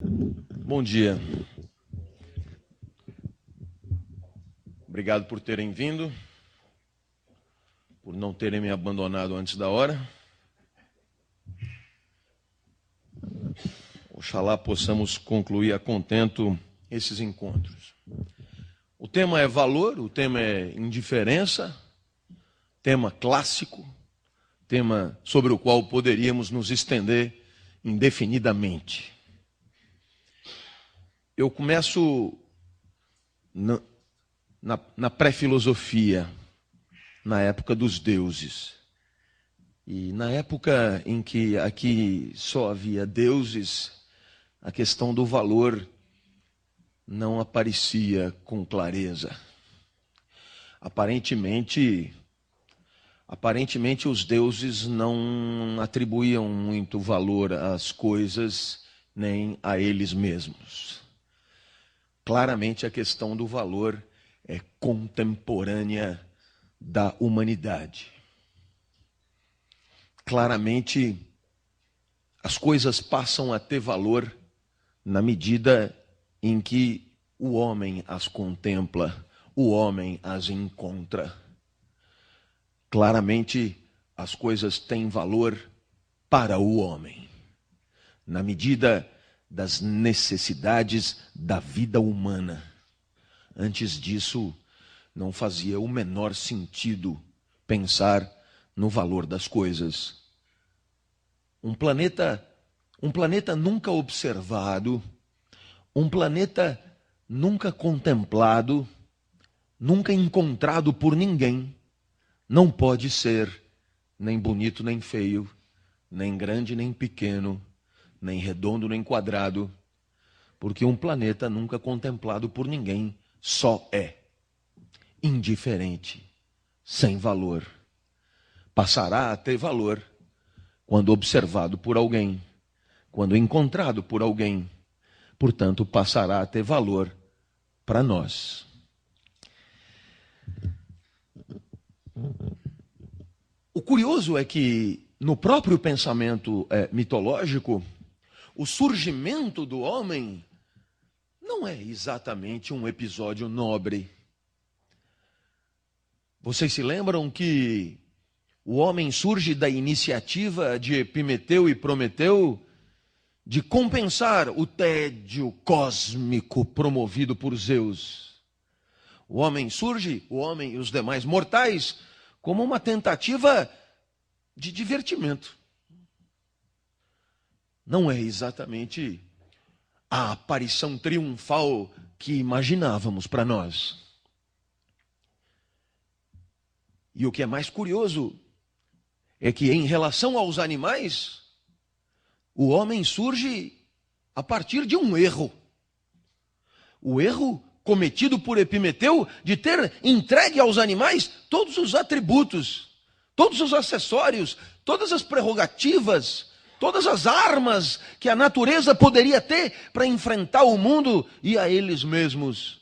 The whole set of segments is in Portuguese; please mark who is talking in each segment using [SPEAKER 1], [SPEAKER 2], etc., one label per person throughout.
[SPEAKER 1] Bom dia. Obrigado por terem vindo, por não terem me abandonado antes da hora. Oxalá possamos concluir a contento esses encontros. O tema é valor, o tema é indiferença, tema clássico, tema sobre o qual poderíamos nos estender indefinidamente. Eu começo na pré-filosofia, na época dos deuses. E na época em que aqui só havia deuses, a questão do valor não aparecia com clareza. Aparentemente os deuses não atribuíam muito valor às coisas, nem a eles mesmos. Claramente a questão do valor é contemporânea da humanidade. Claramente as coisas passam a ter valor na medida em que o homem as contempla, o homem as encontra. Claramente as coisas têm valor para o homem, na medida das necessidades da vida humana. Antes disso, não fazia o menor sentido pensar no valor das coisas. Um planeta nunca observado, um planeta nunca contemplado, nunca encontrado por ninguém, não pode ser nem bonito nem feio, nem grande nem pequeno, nem redondo nem quadrado, porque um planeta nunca contemplado por ninguém só é indiferente, sem valor. Passará a ter valor quando observado por alguém, quando encontrado por alguém. Portanto, passará a ter valor para nós. O curioso é que, no próprio pensamento mitológico, o surgimento do homem não é exatamente um episódio nobre. Vocês se lembram que o homem surge da iniciativa de Epimeteu e Prometeu de compensar o tédio cósmico promovido por Zeus. O homem surge, o homem e os demais mortais, como uma tentativa de divertimento. Não é exatamente a aparição triunfal que imaginávamos para nós. E o que é mais curioso é que, em relação aos animais, o homem surge a partir de um erro. O erro cometido por Epimeteu de ter entregue aos animais todos os atributos, todos os acessórios, todas as prerrogativas, todas as armas que a natureza poderia ter para enfrentar o mundo e a eles mesmos.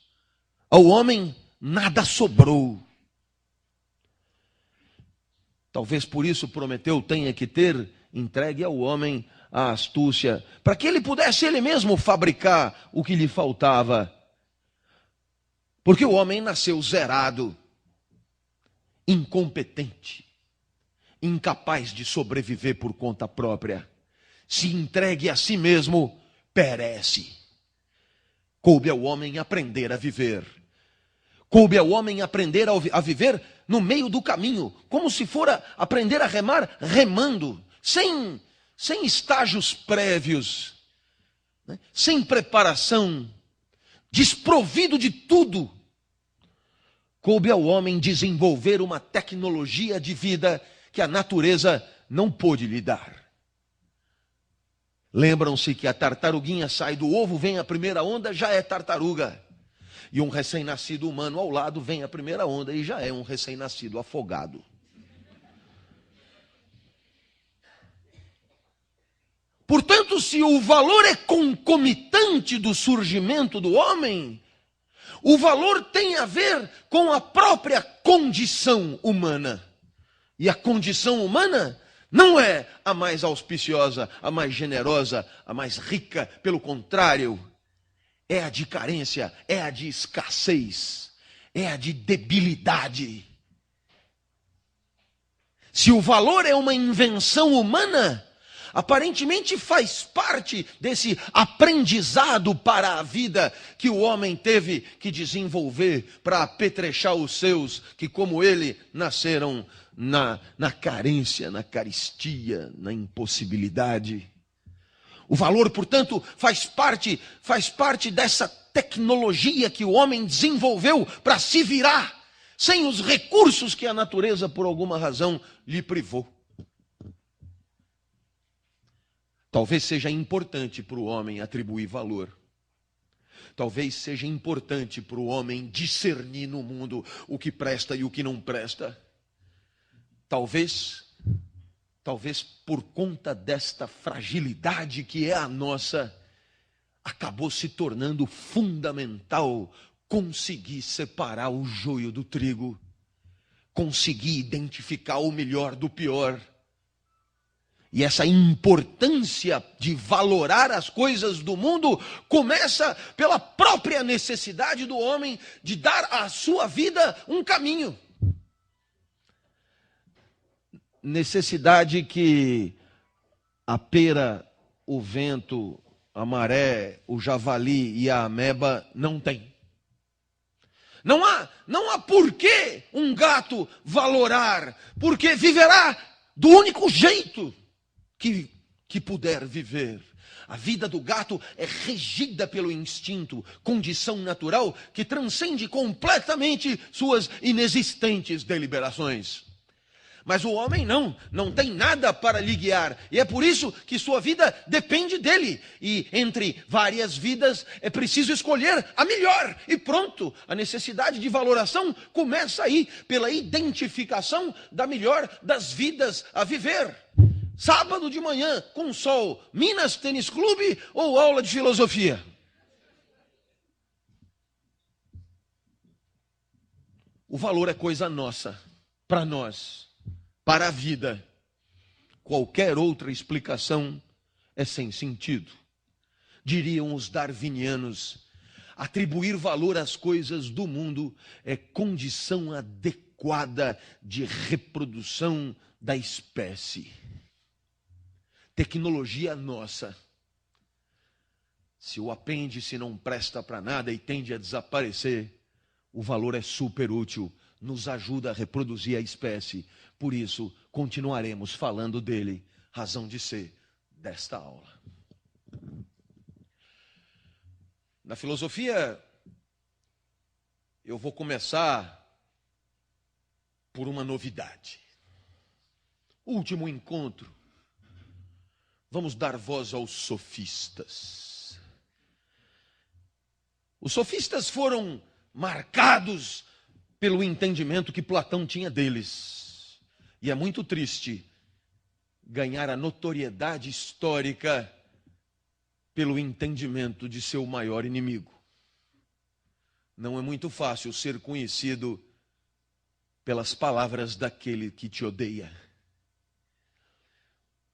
[SPEAKER 1] Ao homem nada sobrou. Talvez por isso Prometeu tenha que ter entregue ao homem a astúcia, para que ele pudesse ele mesmo fabricar o que lhe faltava. Porque o homem nasceu zerado, incompetente, incapaz de sobreviver por conta própria. Se entregue a si mesmo, perece. Coube ao homem aprender a viver. Coube ao homem aprender a viver no meio do caminho, como se fora aprender a remar remando, sem estágios prévios, né? Sem preparação, desprovido de tudo. Coube ao homem desenvolver uma tecnologia de vida que a natureza não pôde lhe dar. Lembram-se que a tartaruguinha sai do ovo, vem a primeira onda, já é tartaruga. E um recém-nascido humano ao lado, vem a primeira onda e já é um recém-nascido afogado. Portanto, se o valor é concomitante do surgimento do homem, o valor tem a ver com a própria condição humana. E a condição humana Não é a mais auspiciosa, a mais generosa, a mais rica. Pelo contrário, é a de carência, é a de escassez, é a de debilidade. Se o valor é uma invenção humana, aparentemente faz parte desse aprendizado para a vida que o homem teve que desenvolver para apetrechar os seus, que como ele nasceram na carência, na carestia, na impossibilidade. O valor, portanto, faz parte dessa tecnologia que o homem desenvolveu para se virar, sem os recursos que a natureza, por alguma razão, lhe privou. Talvez seja importante para o homem atribuir valor. Talvez seja importante para o homem discernir no mundo o que presta e o que não presta. Talvez por conta desta fragilidade que é a nossa, acabou se tornando fundamental conseguir separar o joio do trigo, conseguir identificar o melhor do pior. E essa importância de valorar as coisas do mundo começa pela própria necessidade do homem de dar à sua vida um caminho. Necessidade que a pera, o vento, a maré, o javali e a ameba não têm. Não há por que um gato valorar, porque viverá do único jeito que puder viver. A vida do gato é regida pelo instinto, condição natural que transcende completamente suas inexistentes deliberações. Mas o homem não tem nada para lhe guiar. E é por isso que sua vida depende dele. E entre várias vidas é preciso escolher a melhor. E pronto, a necessidade de valoração começa aí, pela identificação da melhor das vidas a viver. Sábado de manhã, com sol, Minas Tênis Clube ou aula de filosofia? O valor é coisa nossa, para nós. Para a vida, qualquer outra explicação é sem sentido. Diriam os darwinianos, atribuir valor às coisas do mundo é condição adequada de reprodução da espécie. Tecnologia nossa. Se o apêndice não presta para nada e tende a desaparecer, o valor é super útil, nos ajuda a reproduzir a espécie. Por isso, continuaremos falando dele, razão de ser desta aula. Na filosofia, eu vou começar por uma novidade. Último encontro. Vamos dar voz aos sofistas. Os sofistas foram marcados pelo entendimento que Platão tinha deles. E é muito triste ganhar a notoriedade histórica pelo entendimento de seu maior inimigo. Não é muito fácil ser conhecido pelas palavras daquele que te odeia.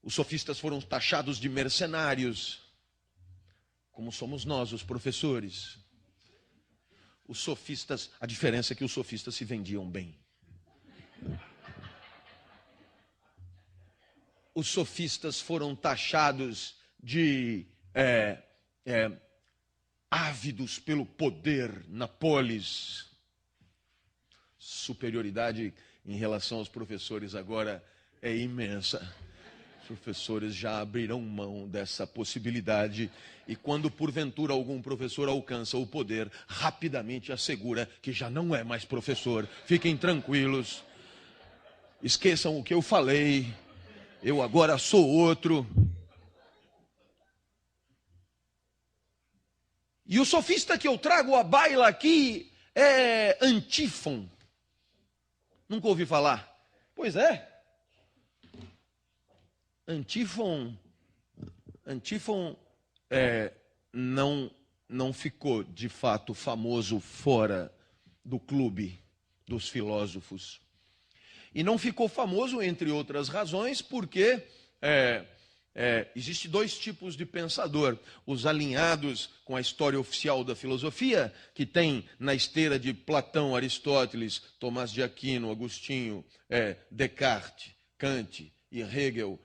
[SPEAKER 1] Os sofistas foram taxados de mercenários, como somos nós, os professores. Os sofistas, a diferença é que os sofistas se vendiam bem. Os sofistas foram taxados de ávidos pelo poder na polis. Superioridade em relação aos professores agora é imensa. Os professores já abrirão mão dessa possibilidade e quando porventura algum professor alcança o poder, rapidamente assegura que já não é mais professor. Fiquem tranquilos, esqueçam o que eu falei, eu agora sou outro. E o sofista que eu trago à baila aqui é Antífon. Nunca ouvi falar? Pois é. Antífon não ficou de fato famoso fora do clube dos filósofos. E não ficou famoso, entre outras razões, porque existe dois tipos de pensador. Os alinhados com a história oficial da filosofia, que tem na esteira de Platão, Aristóteles, Tomás de Aquino, Agostinho, Descartes, Kant e Hegel,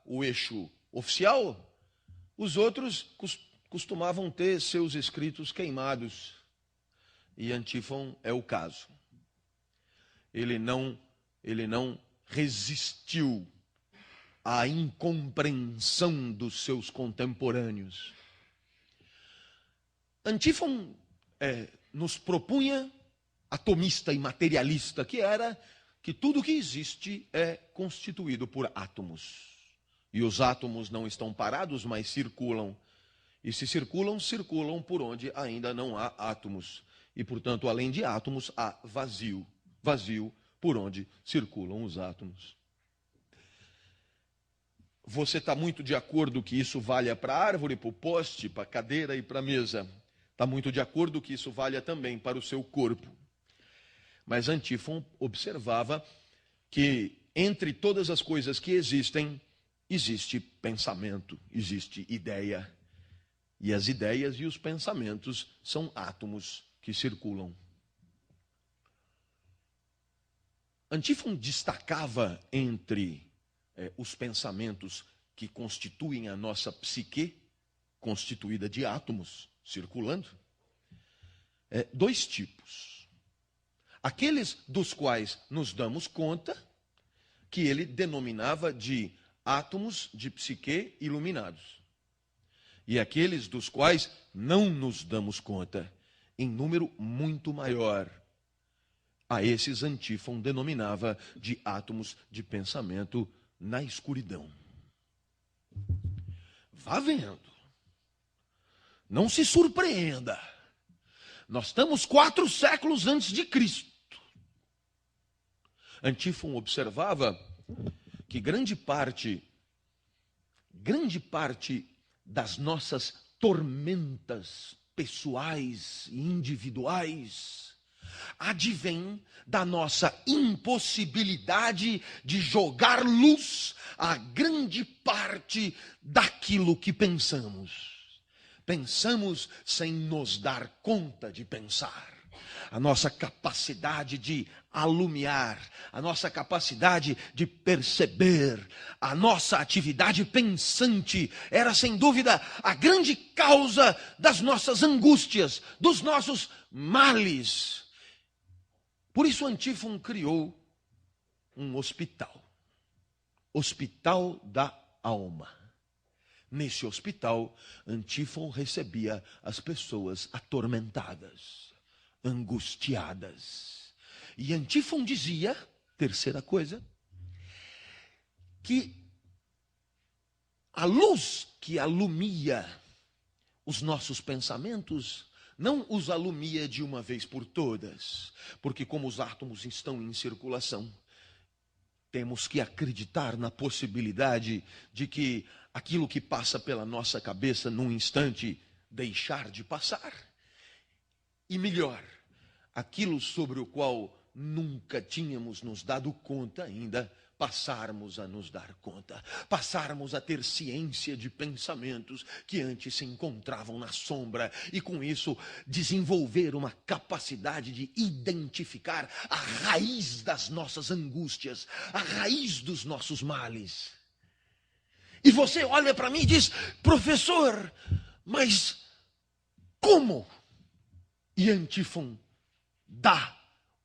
[SPEAKER 1] o eixo oficial. Os outros costumavam ter seus escritos queimados. E Antífon é o caso. Ele não resistiu à incompreensão dos seus contemporâneos. Antífon nos propunha, atomista e materialista que era, que tudo que existe é constituído por átomos. E os átomos não estão parados, mas circulam. E se circulam, circulam por onde ainda não há átomos. E, portanto, além de átomos, há vazio. Vazio por onde circulam os átomos. Você está muito de acordo que isso valha para a árvore, para o poste, para a cadeira e para a mesa. Está muito de acordo que isso valha também para o seu corpo. Mas Antífon observava que entre todas as coisas que existem, existe pensamento, existe ideia. E as ideias e os pensamentos são átomos que circulam. Antífon destacava entre os pensamentos que constituem a nossa psique, constituída de átomos circulando, dois tipos. Aqueles dos quais nos damos conta, que ele denominava de átomos de psique iluminados. E aqueles dos quais não nos damos conta, em número muito maior. A esses Antífon denominava de átomos de pensamento na escuridão. Vá vendo. Não se surpreenda. Nós estamos 4 séculos antes de Cristo. Antífon observava que grande parte das nossas tormentas pessoais e individuais advém da nossa impossibilidade de jogar luz a grande parte daquilo que pensamos. Pensamos sem nos dar conta de pensar. A nossa capacidade de alumiar, a nossa capacidade de perceber, a nossa atividade pensante era, sem dúvida, a grande causa das nossas angústias, dos nossos males. Por isso Antífon criou um hospital da alma. Nesse hospital, Antífon recebia as pessoas atormentadas, angustiadas. E Antífon dizia, terceira coisa, que a luz que alumia os nossos pensamentos não os alumia de uma vez por todas, porque como os átomos estão em circulação, temos que acreditar na possibilidade de que aquilo que passa pela nossa cabeça num instante deixar de passar. E melhor, aquilo sobre o qual nunca tínhamos nos dado conta ainda, passarmos a nos dar conta, passarmos a ter ciência de pensamentos que antes se encontravam na sombra e com isso desenvolver uma capacidade de identificar a raiz das nossas angústias, a raiz dos nossos males. E você olha para mim e diz, professor, mas como? E Antífon dá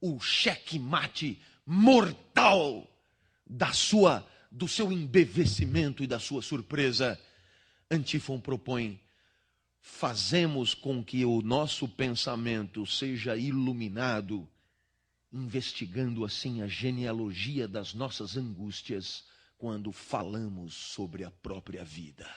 [SPEAKER 1] o checkmate mortal do seu embevecimento e da sua surpresa. Antífon propõe: fazemos com que o nosso pensamento seja iluminado, investigando assim a genealogia das nossas angústias quando falamos sobre a própria vida.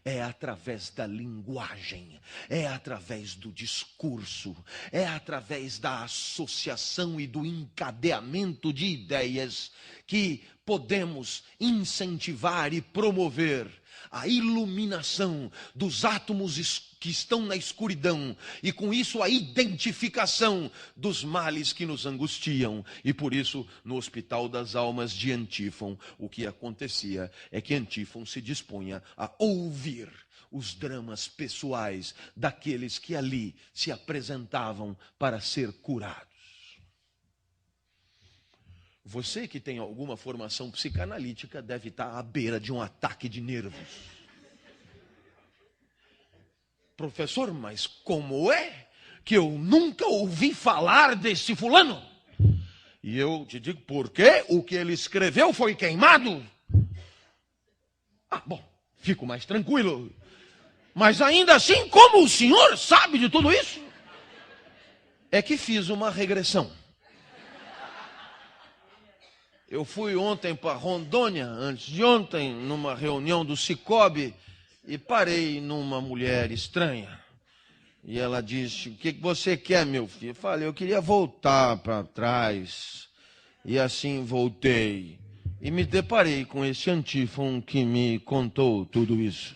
[SPEAKER 1] É através da linguagem, é através do discurso, é através da associação e do encadeamento de ideias que podemos incentivar e promover a iluminação dos átomos que estão na escuridão, e com isso a identificação dos males que nos angustiam. E por isso, no Hospital das Almas de Antífon, o que acontecia é que Antífon se dispunha a ouvir os dramas pessoais daqueles que ali se apresentavam para ser curados. Você que tem alguma formação psicanalítica deve estar à beira de um ataque de nervos. Professor, mas como é que eu nunca ouvi falar desse fulano? E eu te digo, por quê? O que ele escreveu foi queimado. Ah, bom, fico mais tranquilo. Mas ainda assim, como o senhor sabe de tudo isso? É que fiz uma regressão. Eu fui ontem para Rondônia, antes de ontem, numa reunião do Cicobi, e parei numa mulher estranha. E ela disse, o que você quer, meu filho? Eu falei, eu queria voltar para trás. E assim voltei. E me deparei com esse Antífon que me contou tudo isso.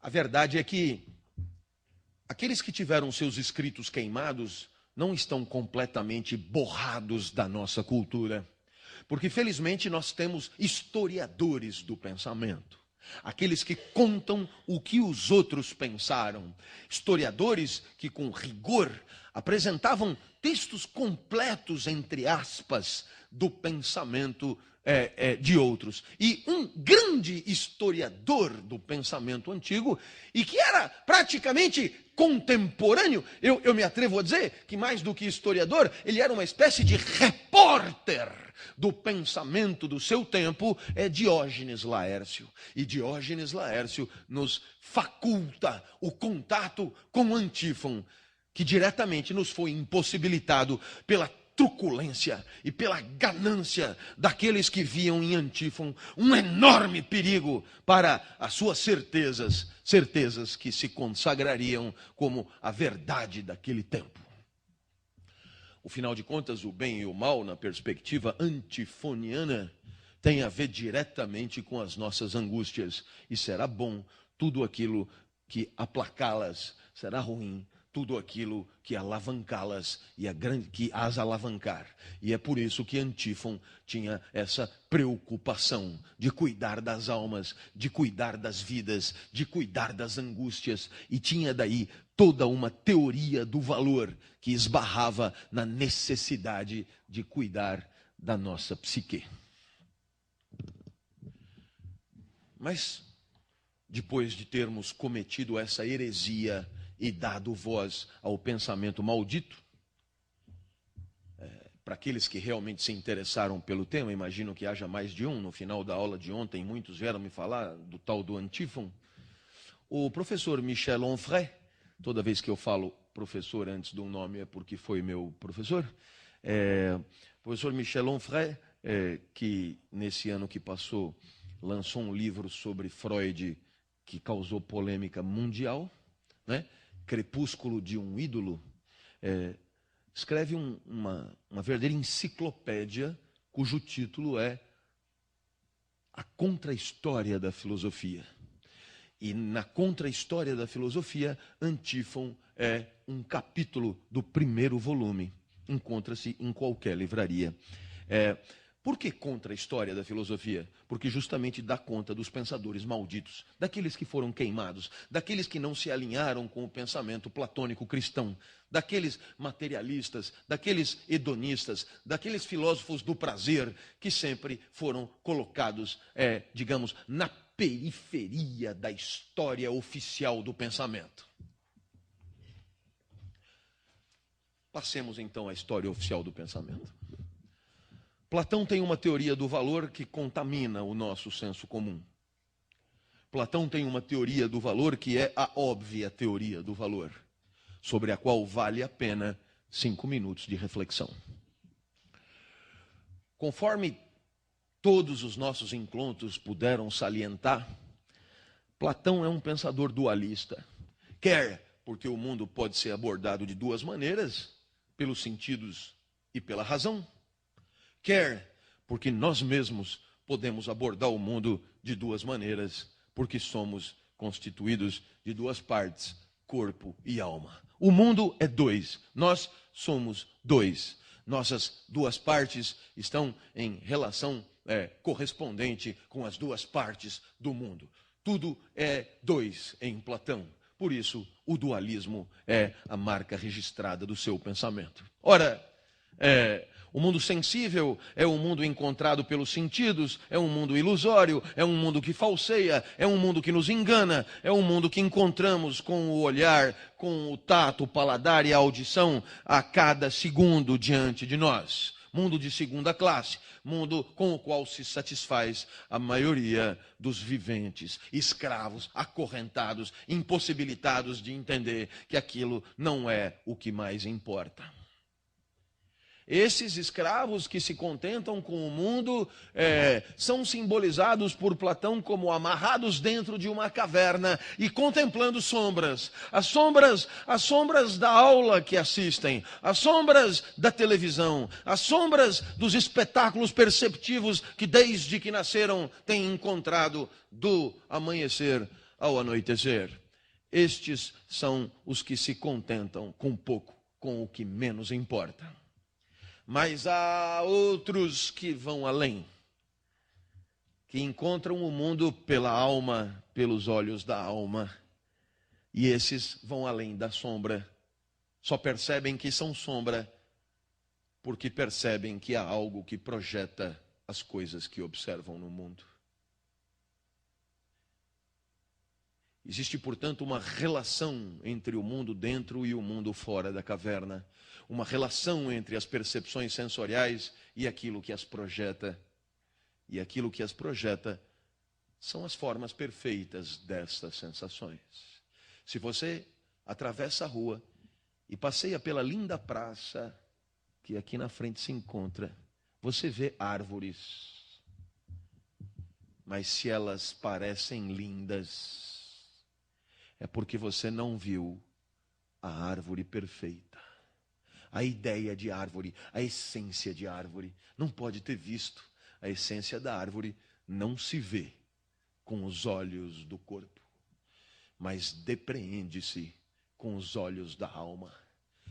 [SPEAKER 1] A verdade é que aqueles que tiveram seus escritos queimados não estão completamente borrados da nossa cultura. Porque, felizmente, nós temos historiadores do pensamento. Aqueles que contam o que os outros pensaram. Historiadores que, com rigor, apresentavam textos completos, entre aspas, do pensamento de outros. E um grande historiador do pensamento antigo, e que era praticamente contemporâneo, eu me atrevo a dizer que mais do que historiador, ele era uma espécie de repórter do pensamento do seu tempo, é Diógenes Laércio. E Diógenes Laércio nos faculta o contato com Antífon, que diretamente nos foi impossibilitado pela truculência e pela ganância daqueles que viam em Antífon um enorme perigo para as suas certezas que se consagrariam como a verdade daquele tempo. O final de contas, o bem e o mal, na perspectiva antifoniana, tem a ver diretamente com as nossas angústias. E será bom tudo aquilo que aplacá-las, será ruim tudo aquilo que alavancá-las e que as alavancar. E é por isso que Antífon tinha essa preocupação de cuidar das almas, de cuidar das vidas, de cuidar das angústias, e tinha daí toda uma teoria do valor que esbarrava na necessidade de cuidar da nossa psique. Mas, depois de termos cometido essa heresia e dado voz ao pensamento maldito, para aqueles que realmente se interessaram pelo tema, imagino que haja mais de um, no final da aula de ontem, muitos vieram me falar do tal do Antífon. O professor Michel Onfray, toda vez que eu falo professor antes de um nome é porque foi meu professor, o professor Michel Onfray, que nesse ano que passou lançou um livro sobre Freud que causou polêmica mundial, né? Crepúsculo de um ídolo, escreve uma verdadeira enciclopédia cujo título é A Contra-História da Filosofia. E na Contra-História da Filosofia, Antífon é um capítulo do primeiro volume. Encontra-se em qualquer livraria. Por que contra a história da filosofia? Porque justamente dá conta dos pensadores malditos, daqueles que foram queimados, daqueles que não se alinharam com o pensamento platônico cristão, daqueles materialistas, daqueles hedonistas, daqueles filósofos do prazer que sempre foram colocados, digamos, na periferia da história oficial do pensamento. Passemos então à história oficial do pensamento. Platão tem uma teoria do valor que contamina o nosso senso comum. Platão tem uma teoria do valor que é a óbvia teoria do valor, sobre a qual vale a pena 5 minutos de reflexão. Conforme todos os nossos encontros puderam salientar, Platão é um pensador dualista. Quer porque o mundo pode ser abordado de duas maneiras, pelos sentidos e pela razão. Quer porque nós mesmos podemos abordar o mundo de duas maneiras, porque somos constituídos de duas partes, corpo e alma. O mundo é dois, nós somos dois. Nossas duas partes estão em relação correspondente com as duas partes do mundo. Tudo é dois em Platão. Por isso, o dualismo é a marca registrada do seu pensamento. Ora, o mundo sensível é um mundo encontrado pelos sentidos, é um mundo ilusório, é um mundo que falseia, é um mundo que nos engana, é um mundo que encontramos com o olhar, com o tato, o paladar e a audição a cada segundo diante de nós. Mundo de segunda classe, mundo com o qual se satisfaz a maioria dos viventes, escravos, acorrentados, impossibilitados de entender que aquilo não é o que mais importa. Esses escravos que se contentam com o mundo são simbolizados por Platão como amarrados dentro de uma caverna e contemplando sombras. As sombras da aula que assistem, as sombras da televisão, as sombras dos espetáculos perceptivos que desde que nasceram têm encontrado do amanhecer ao anoitecer. Estes são os que se contentam com pouco, com o que menos importa. Mas há outros que vão além, que encontram o mundo pela alma, pelos olhos da alma. E esses vão além da sombra. Só percebem que são sombra, porque percebem que há algo que projeta as coisas que observam no mundo. Existe, portanto, uma relação entre o mundo dentro e o mundo fora da caverna. Uma relação entre as percepções sensoriais e aquilo que as projeta. E aquilo que as projeta são as formas perfeitas destas sensações. Se você atravessa a rua e passeia pela linda praça que aqui na frente se encontra, você vê árvores. Mas se elas parecem lindas, é porque você não viu a árvore perfeita. A ideia de árvore, a essência de árvore. Não pode ter visto. A essência da árvore não se vê com os olhos do corpo, mas depreende-se com os olhos da alma.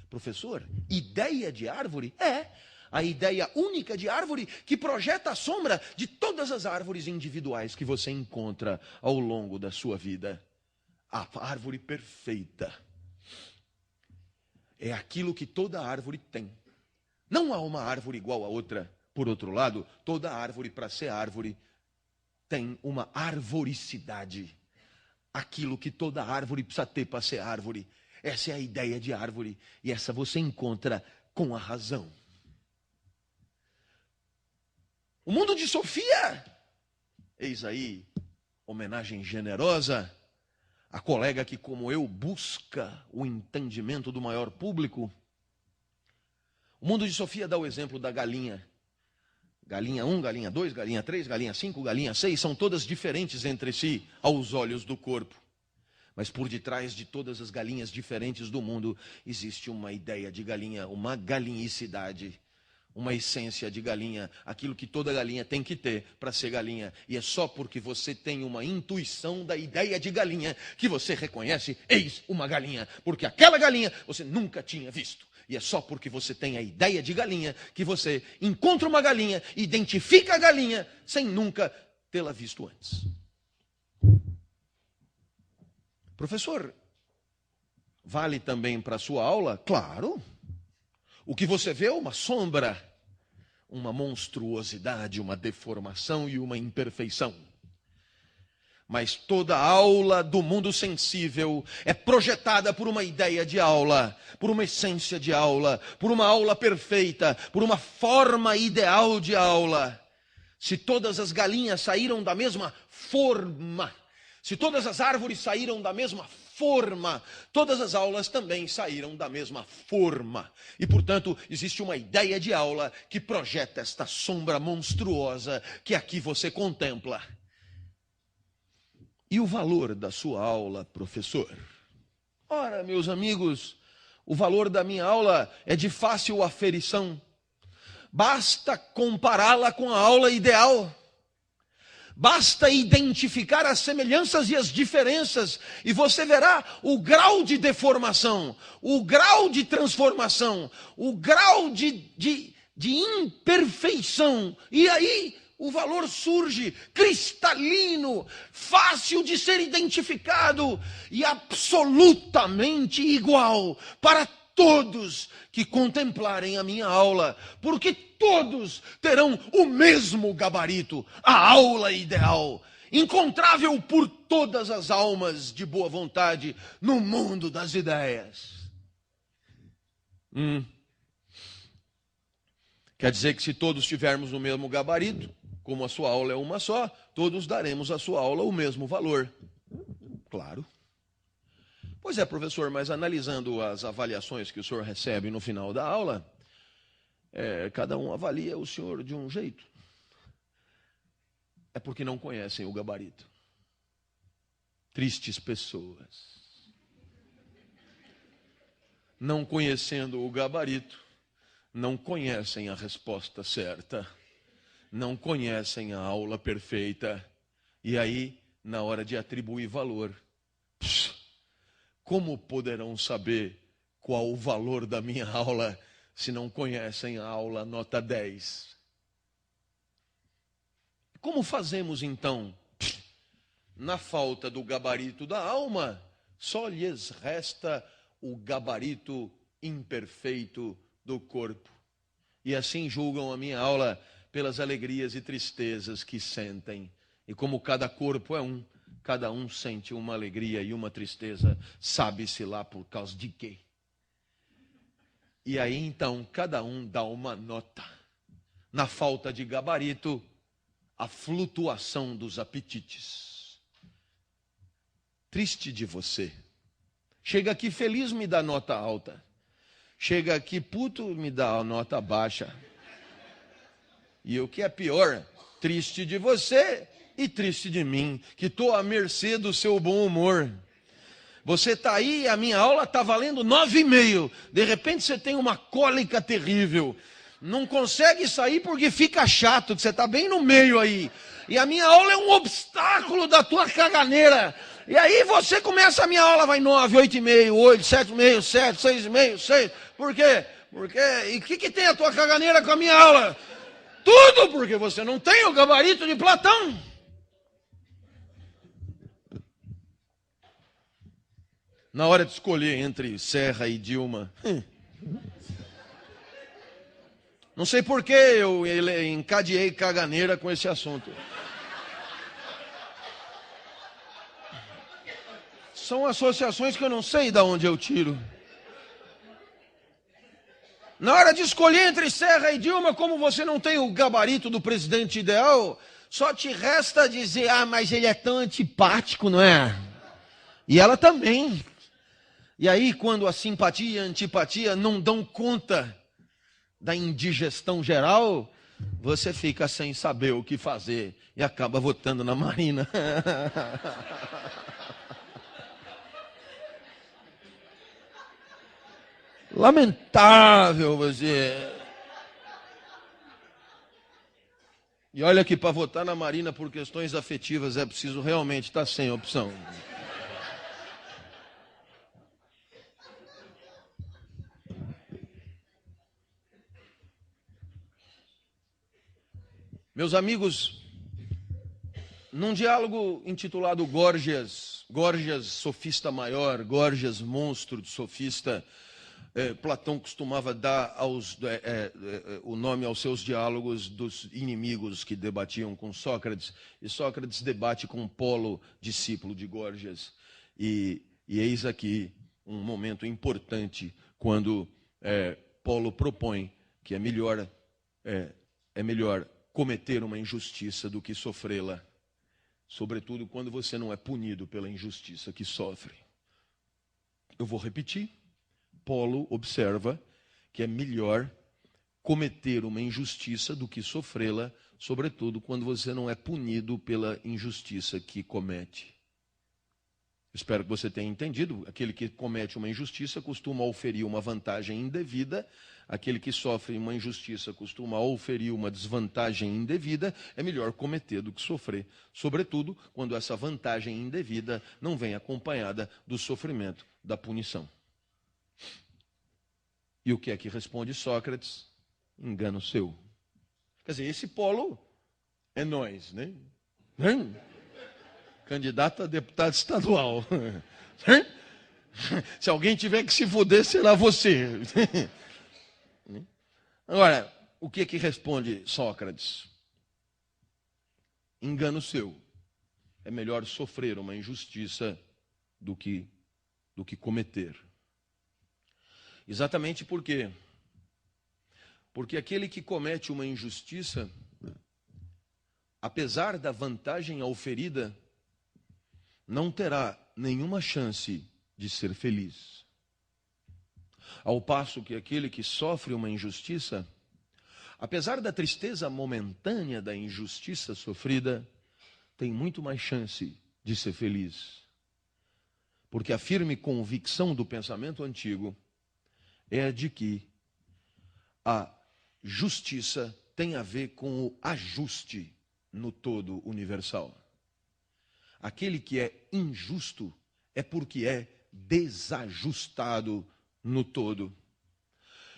[SPEAKER 1] Professor, ideia de árvore? É a ideia única de árvore que projeta a sombra de todas as árvores individuais que você encontra ao longo da sua vida. A árvore perfeita é aquilo que toda árvore tem. Não há uma árvore igual a outra. Por outro lado, toda árvore, para ser árvore, tem uma arboricidade. Aquilo que toda árvore precisa ter para ser árvore. Essa é a ideia de árvore. E essa você encontra com a razão. O mundo de Sofia. Eis aí, homenagem generosa a colega que, como eu, busca o entendimento do maior público. O mundo de Sofia dá o exemplo da galinha. Galinha 1, galinha 2, galinha 3, galinha 5, galinha 6, são todas diferentes entre si aos olhos do corpo. Mas por detrás de todas as galinhas diferentes do mundo, existe uma ideia de galinha, uma galinhicidade. Uma essência de galinha, aquilo que toda galinha tem que ter para ser galinha. E é só porque você tem uma intuição da ideia de galinha que você reconhece, eis uma galinha. Porque aquela galinha você nunca tinha visto. E é só porque você tem a ideia de galinha que você encontra uma galinha, identifica a galinha sem nunca tê-la visto antes. Professor, vale também para a sua aula? Claro. O que você vê é uma sombra, uma monstruosidade, uma deformação e uma imperfeição. Mas toda aula do mundo sensível é projetada por uma ideia de aula, por uma essência de aula, por uma aula perfeita, por uma forma ideal de aula. Se todas as galinhas saíram da mesma forma, se todas as árvores saíram da mesma forma, todas as aulas também saíram da mesma forma. E, portanto, existe uma ideia de aula que projeta esta sombra monstruosa que aqui você contempla. E o valor da sua aula, professor? Ora, meus amigos, o valor da minha aula é de fácil aferição. Basta compará-la com a aula ideal. Basta identificar as semelhanças e as diferenças, e você verá o grau de deformação, o grau de transformação, o grau de imperfeição. E aí o valor surge cristalino, fácil de ser identificado e absolutamente igual para todos que contemplarem a minha aula, porque todos terão o mesmo gabarito, a aula ideal, encontrável por todas as almas de boa vontade no mundo das ideias. Quer dizer que se todos tivermos o mesmo gabarito, como a sua aula é uma só, todos daremos à sua aula o mesmo valor. Claro. Pois é, professor, mas analisando as avaliações que o senhor recebe no final da aula, cada um avalia o senhor de um jeito. É porque não conhecem o gabarito. Tristes pessoas. Não conhecendo o gabarito, não conhecem a resposta certa, não conhecem a aula perfeita, e aí, na hora de atribuir valor, como poderão saber qual o valor da minha aula se não conhecem a aula nota 10? Como fazemos então? Na falta do gabarito da alma, só lhes resta o gabarito imperfeito do corpo. E assim julgam a minha aula pelas alegrias e tristezas que sentem. E como cada corpo é um, cada um sente uma alegria e uma tristeza, sabe-se lá por causa de quê. E aí então cada um dá uma nota. Na falta de gabarito, a flutuação dos apetites. Triste de você. Chega aqui feliz, me dá nota alta. Chega aqui puto, me dá a nota baixa. E o que é pior, triste de você e triste de mim, que estou à mercê do seu bom humor. Você está aí, a minha aula está valendo 9,5. De repente você tem uma cólica terrível. Não consegue sair porque fica chato, que você está bem no meio aí. E a minha aula é um obstáculo da tua caganeira. E aí você começa a minha aula, vai 9, 8,5, 8, 7,5, 7, 6,5, 6. Por quê? E o que tem a tua caganeira com a minha aula? Tudo porque você não tem o gabarito de Platão. Na hora de escolher entre Serra e Dilma, não sei por que eu encadeei caganeira com esse assunto. São associações que eu não sei de onde eu tiro. Na hora de escolher entre Serra e Dilma, como você não tem o gabarito do presidente ideal, só te resta dizer, mas ele é tão antipático, não é? E ela também. E aí, quando a simpatia e a antipatia não dão conta da indigestão geral, você fica sem saber o que fazer e acaba votando na Marina. Lamentável você. E olha que para votar na Marina por questões afetivas é preciso realmente estar sem opção. Meus amigos, num diálogo intitulado Górgias, sofista maior, Górgias, monstro de sofista, Platão costumava dar o nome aos seus diálogos dos inimigos que debatiam com Sócrates, e Sócrates debate com Polo, discípulo de Górgias. E eis aqui um momento importante, quando Polo propõe que é melhor cometer uma injustiça do que sofrê-la, sobretudo quando você não é punido pela injustiça que sofre. Eu vou repetir. Polo observa que é melhor cometer uma injustiça do que sofrê-la, sobretudo quando você não é punido pela injustiça que comete. Espero que você tenha entendido. Aquele que comete uma injustiça costuma oferir uma vantagem indevida. Aquele que sofre uma injustiça costuma oferir uma desvantagem indevida. É melhor cometer do que sofrer. Sobretudo quando essa vantagem indevida não vem acompanhada do sofrimento, da punição. E o que é que responde Sócrates? Engano seu. Quer dizer, esse polo é nós, né? Candidato a deputado estadual. Se alguém tiver que se fuder, será você. Agora, o que é que responde Sócrates? Engano seu. É melhor sofrer uma injustiça do que cometer. Exatamente por quê? Porque aquele que comete uma injustiça, apesar da vantagem auferida, não terá nenhuma chance de ser feliz. Ao passo que aquele que sofre uma injustiça, apesar da tristeza momentânea da injustiça sofrida, tem muito mais chance de ser feliz. Porque a firme convicção do pensamento antigo é a de que a justiça tem a ver com o ajuste no todo universal. Aquele que é injusto é porque é desajustado no todo.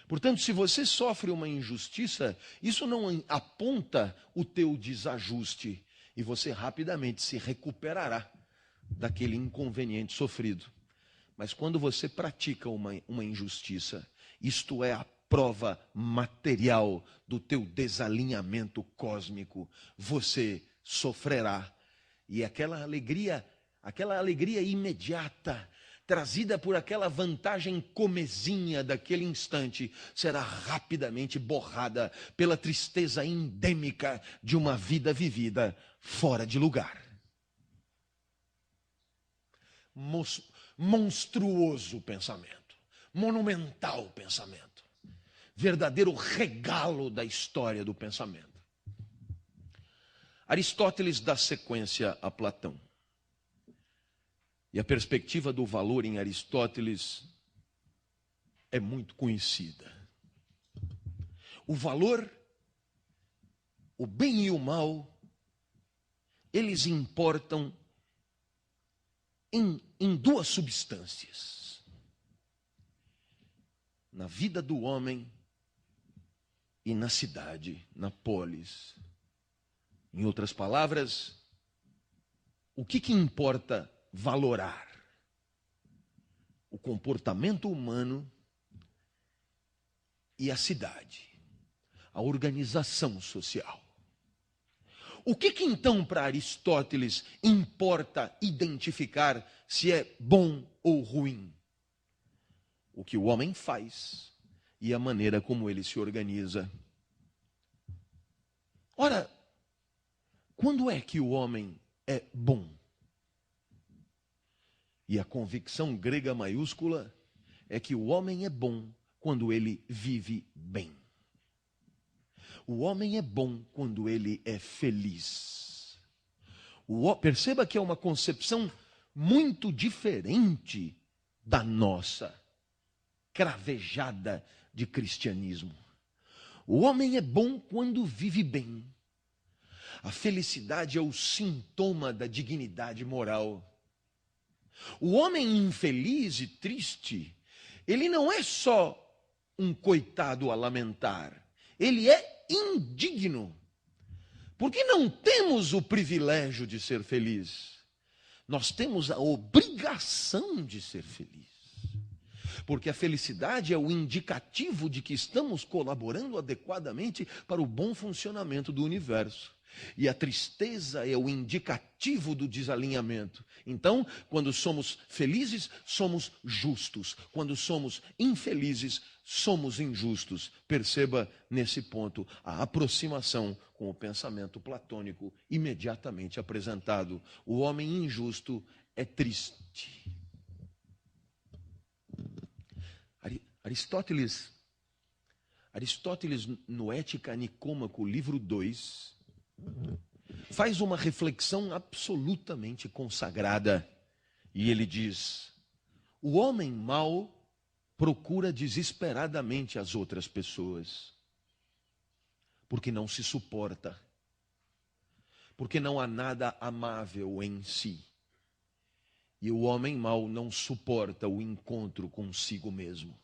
[SPEAKER 1] Portanto, se você sofre uma injustiça, isso não aponta o teu desajuste e você rapidamente se recuperará daquele inconveniente sofrido. Mas quando você pratica uma injustiça, isto é a prova material do teu desalinhamento cósmico, você sofrerá. E aquela alegria imediata, trazida por aquela vantagem comezinha daquele instante, será rapidamente borrada pela tristeza endêmica de uma vida vivida fora de lugar. Monstruoso pensamento, monumental pensamento, verdadeiro regalo da história do pensamento. Aristóteles dá sequência a Platão. E a perspectiva do valor em Aristóteles é muito conhecida. O valor, o bem e o mal, eles importam em duas substâncias. Na vida do homem e na cidade, na polis. Em outras palavras, o que importa valorar? O comportamento humano e a cidade, a organização social. O que então para Aristóteles importa identificar se é bom ou ruim? O que o homem faz e a maneira como ele se organiza. Ora, quando é que o homem é bom? E a convicção grega maiúscula é que o homem é bom quando ele vive bem. O homem é bom quando ele é feliz. Perceba que é uma concepção muito diferente da nossa, cravejada de cristianismo. O homem é bom quando vive bem. A felicidade é o sintoma da dignidade moral. O homem infeliz e triste, ele não é só um coitado a lamentar, ele é indigno. Porque não temos o privilégio de ser feliz, nós temos a obrigação de ser feliz. Porque a felicidade é o indicativo de que estamos colaborando adequadamente para o bom funcionamento do universo. E a tristeza é o indicativo do desalinhamento. Então, quando somos felizes, somos justos. Quando somos infelizes, somos injustos. Perceba nesse ponto a aproximação com o pensamento platônico imediatamente apresentado. O homem injusto é triste. Aristóteles, no Ética Nicômaco, livro 2, faz uma reflexão absolutamente consagrada E ele diz: o homem mau procura desesperadamente as outras pessoas, porque não se suporta, porque não há nada amável em si. E o homem mau não suporta o encontro consigo mesmo.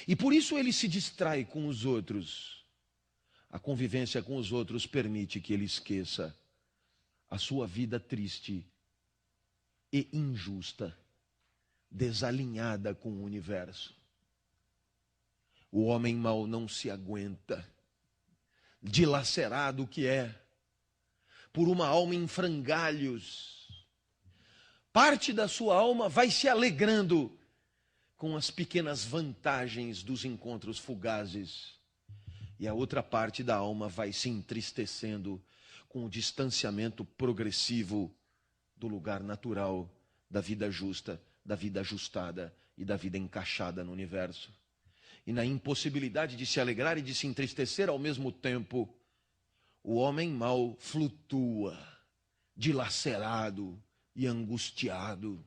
[SPEAKER 1] E por isso ele se distrai com os outros. A convivência com os outros permite que ele esqueça a sua vida triste e injusta, desalinhada com o universo. O homem mau não se aguenta, dilacerado que é, por uma alma em frangalhos. Parte da sua alma vai se alegrando com as pequenas vantagens dos encontros fugazes, e a outra parte da alma vai se entristecendo com o distanciamento progressivo do lugar natural da vida justa, da vida ajustada e da vida encaixada no universo. E na impossibilidade de se alegrar e de se entristecer ao mesmo tempo, o homem mau flutua, dilacerado e angustiado.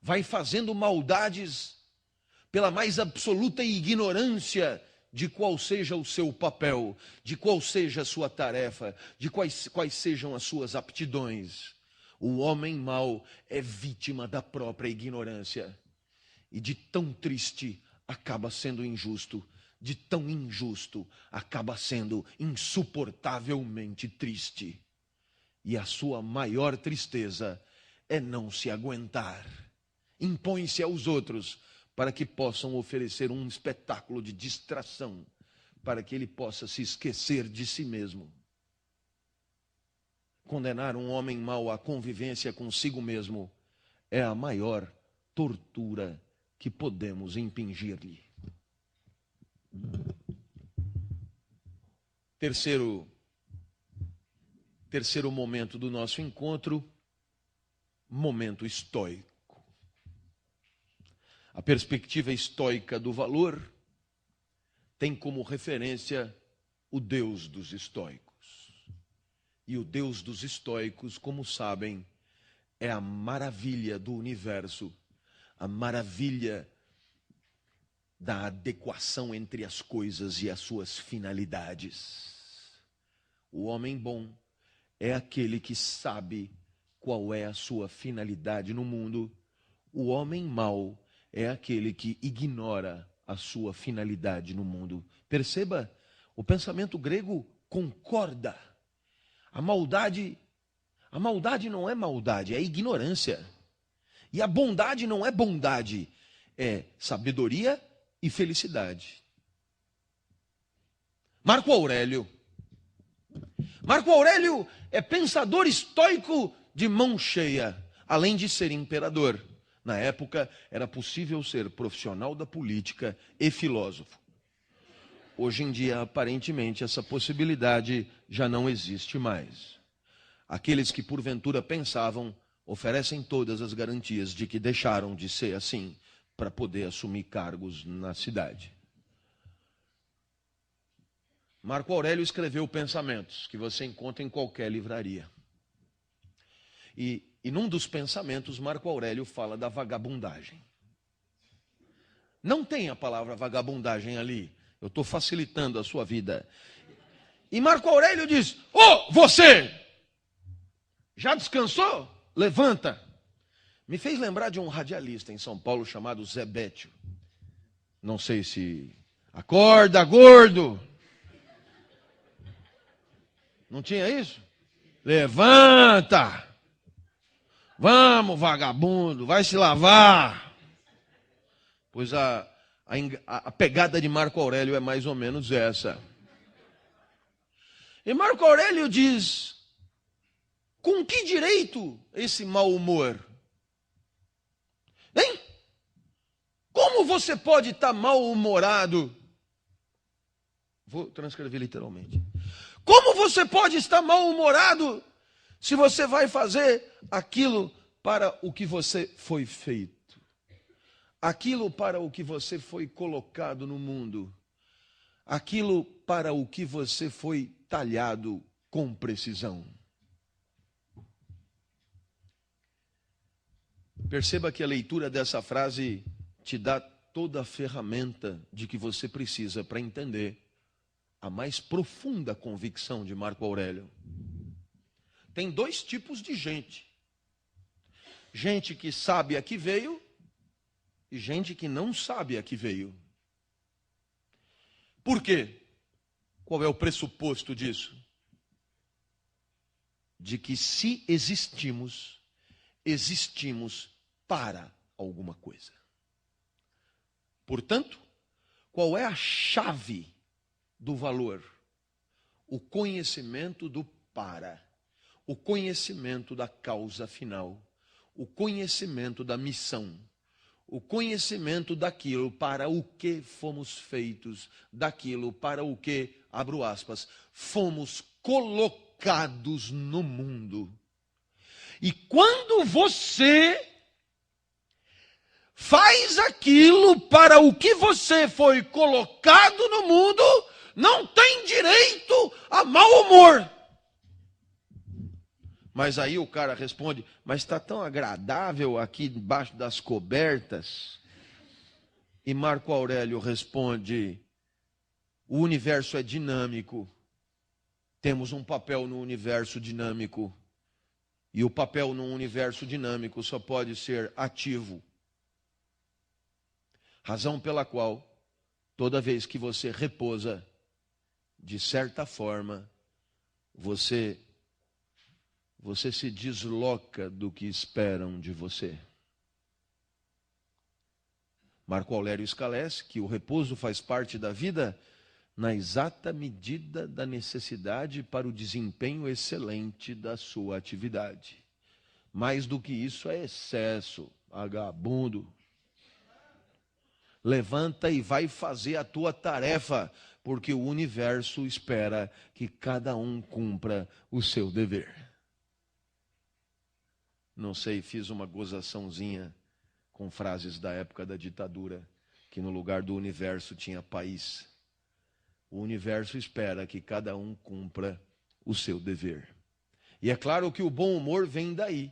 [SPEAKER 1] Vai fazendo maldades pela mais absoluta ignorância de qual seja o seu papel, de qual seja a sua tarefa, de quais sejam as suas aptidões. O homem mau é vítima da própria ignorância. E de tão triste acaba sendo injusto, de tão injusto acaba sendo insuportavelmente triste. E a sua maior tristeza é não se aguentar. Impõe-se aos outros para que possam oferecer um espetáculo de distração, para que ele possa se esquecer de si mesmo. Condenar um homem mau à convivência consigo mesmo é a maior tortura que podemos impingir-lhe. Terceiro momento do nosso encontro, momento estoico. A perspectiva estoica do valor tem como referência o Deus dos estoicos. E o Deus dos estoicos, como sabem, é a maravilha do universo, a maravilha da adequação entre as coisas e as suas finalidades. O homem bom é aquele que sabe qual é a sua finalidade no mundo. O homem mau é aquele que ignora a sua finalidade no mundo. Perceba, o pensamento grego concorda. A maldade não é maldade, é ignorância. E a bondade não é bondade, é sabedoria e felicidade. Marco Aurélio é pensador estoico de mão cheia, além de ser imperador. Na época, era possível ser profissional da política e filósofo. Hoje em dia, aparentemente, essa possibilidade já não existe mais. Aqueles que porventura pensavam, oferecem todas as garantias de que deixaram de ser assim para poder assumir cargos na cidade. Marco Aurélio escreveu Pensamentos, que você encontra em qualquer livraria. E num dos pensamentos, Marco Aurélio fala da vagabundagem. Não tem a palavra vagabundagem ali. Eu estou facilitando a sua vida. E Marco Aurélio diz: você! Já descansou? Levanta. Me fez lembrar de um radialista em São Paulo chamado Zé Bétio. Não sei se... Acorda, gordo! Não tinha isso? Levanta! Vamos, vagabundo, vai se lavar. Pois a pegada de Marco Aurélio é mais ou menos essa. E Marco Aurélio diz: com que direito esse mau humor? Hein? Como você pode estar mal-humorado? Vou transcrever literalmente. Como você pode estar mal-humorado se você vai fazer aquilo para o que você foi feito? Aquilo para o que você foi colocado no mundo? Aquilo para o que você foi talhado com precisão? Perceba que a leitura dessa frase te dá toda a ferramenta de que você precisa para entender a mais profunda convicção de Marco Aurélio. Tem dois tipos de gente. Gente que sabe a que veio e gente que não sabe a que veio. Por quê? Qual é o pressuposto disso? De que se existimos, existimos para alguma coisa. Portanto, qual é a chave do valor? O conhecimento do para, o conhecimento da causa final, o conhecimento da missão, o conhecimento daquilo para o que fomos feitos, daquilo para o que, abro aspas, fomos colocados no mundo. E quando você faz aquilo para o que você foi colocado no mundo, não tem direito a mau humor. Mas aí o cara responde, mas está tão agradável aqui debaixo das cobertas. E Marco Aurélio responde, o universo é dinâmico. Temos um papel no universo dinâmico. E o papel no universo dinâmico só pode ser ativo. Razão pela qual, toda vez que você repousa, de certa forma, você se desloca do que esperam de você. Marco Aurélio esclarece que o repouso faz parte da vida na exata medida da necessidade para o desempenho excelente da sua atividade. Mais do que isso é excesso, vagabundo. Levanta e vai fazer a tua tarefa, porque o universo espera que cada um cumpra o seu dever. Não sei, fiz uma gozaçãozinha com frases da época da ditadura, que no lugar do universo tinha país. O universo espera que cada um cumpra o seu dever. E é claro que o bom humor vem daí.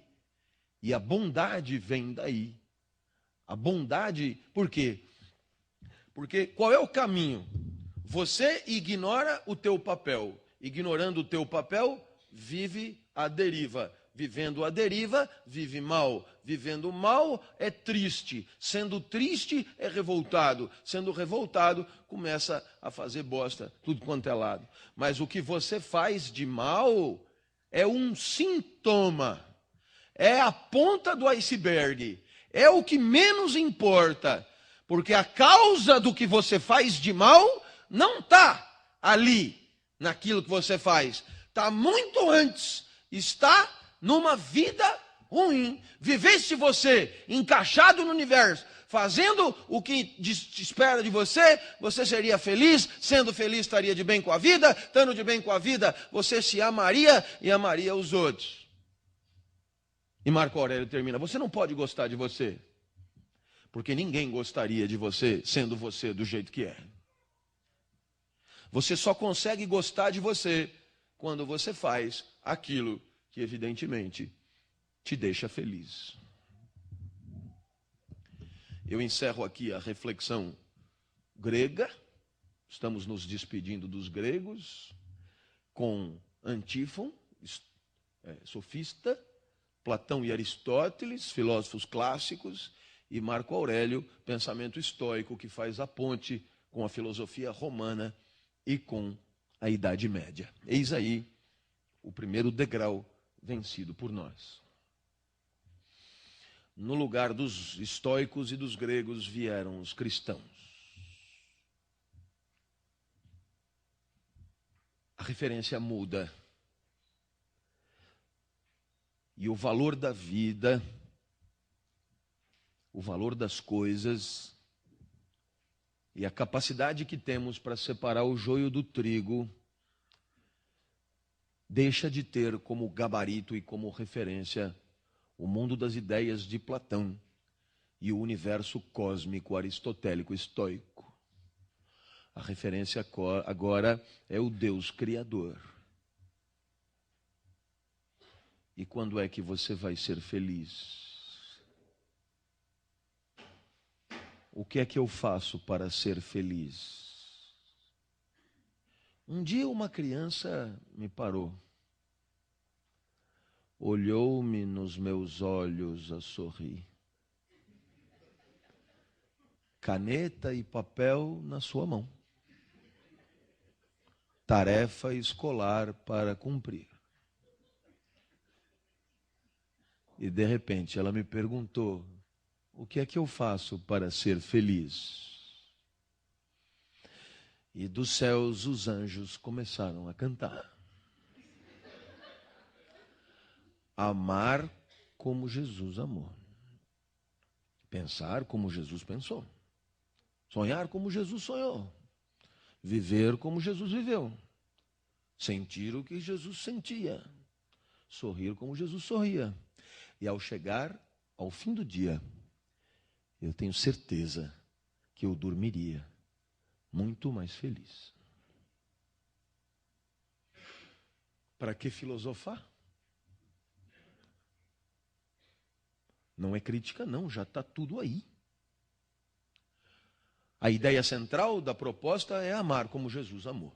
[SPEAKER 1] E a bondade vem daí. A bondade, por quê? Porque qual é o caminho? Você ignora o teu papel. Ignorando o teu papel, vive à deriva. Vivendo à deriva, vive mal. Vivendo mal, é triste. Sendo triste, é revoltado. Sendo revoltado, começa a fazer bosta, tudo quanto é lado. Mas o que você faz de mal é um sintoma. É a ponta do iceberg. É o que menos importa. Porque a causa do que você faz de mal não está ali, naquilo que você faz. Está muito antes. Está numa vida ruim. Vivesse você encaixado no universo, fazendo o que espera de você, você seria feliz. Sendo feliz, estaria de bem com a vida. Estando de bem com a vida, você se amaria e amaria os outros. E Marco Aurélio termina, você não pode gostar de você. Porque ninguém gostaria de você sendo você do jeito que é. Você só consegue gostar de você quando você faz aquilo que evidentemente te deixa feliz. Eu encerro aqui a reflexão grega. Estamos nos despedindo dos gregos com Antífon, sofista, Platão e Aristóteles, filósofos clássicos, e Marco Aurélio, pensamento estoico, que faz a ponte com a filosofia romana e com a Idade Média. Eis aí o primeiro degrau vencido por nós. No lugar dos estoicos e dos gregos vieram os cristãos. A referência muda. E o valor da vida, o valor das coisas e a capacidade que temos para separar o joio do trigo deixa de ter como gabarito e como referência o mundo das ideias de Platão e o universo cósmico aristotélico estoico. A referência agora é o Deus Criador. E quando é que você vai ser feliz? O que é que eu faço para ser feliz? Um dia uma criança me parou, olhou-me nos meus olhos a sorrir. Caneta e papel na sua mão. Tarefa escolar para cumprir. E de repente ela me perguntou: o que é que eu faço para ser feliz? E dos céus os anjos começaram a cantar. Amar como Jesus amou. Pensar como Jesus pensou. Sonhar como Jesus sonhou. Viver como Jesus viveu. Sentir o que Jesus sentia. Sorrir como Jesus sorria. E ao chegar ao fim do dia, eu tenho certeza que eu dormiria muito mais feliz. Para que filosofar? Não é crítica, não, já está tudo aí. A ideia central da proposta é amar como Jesus amou.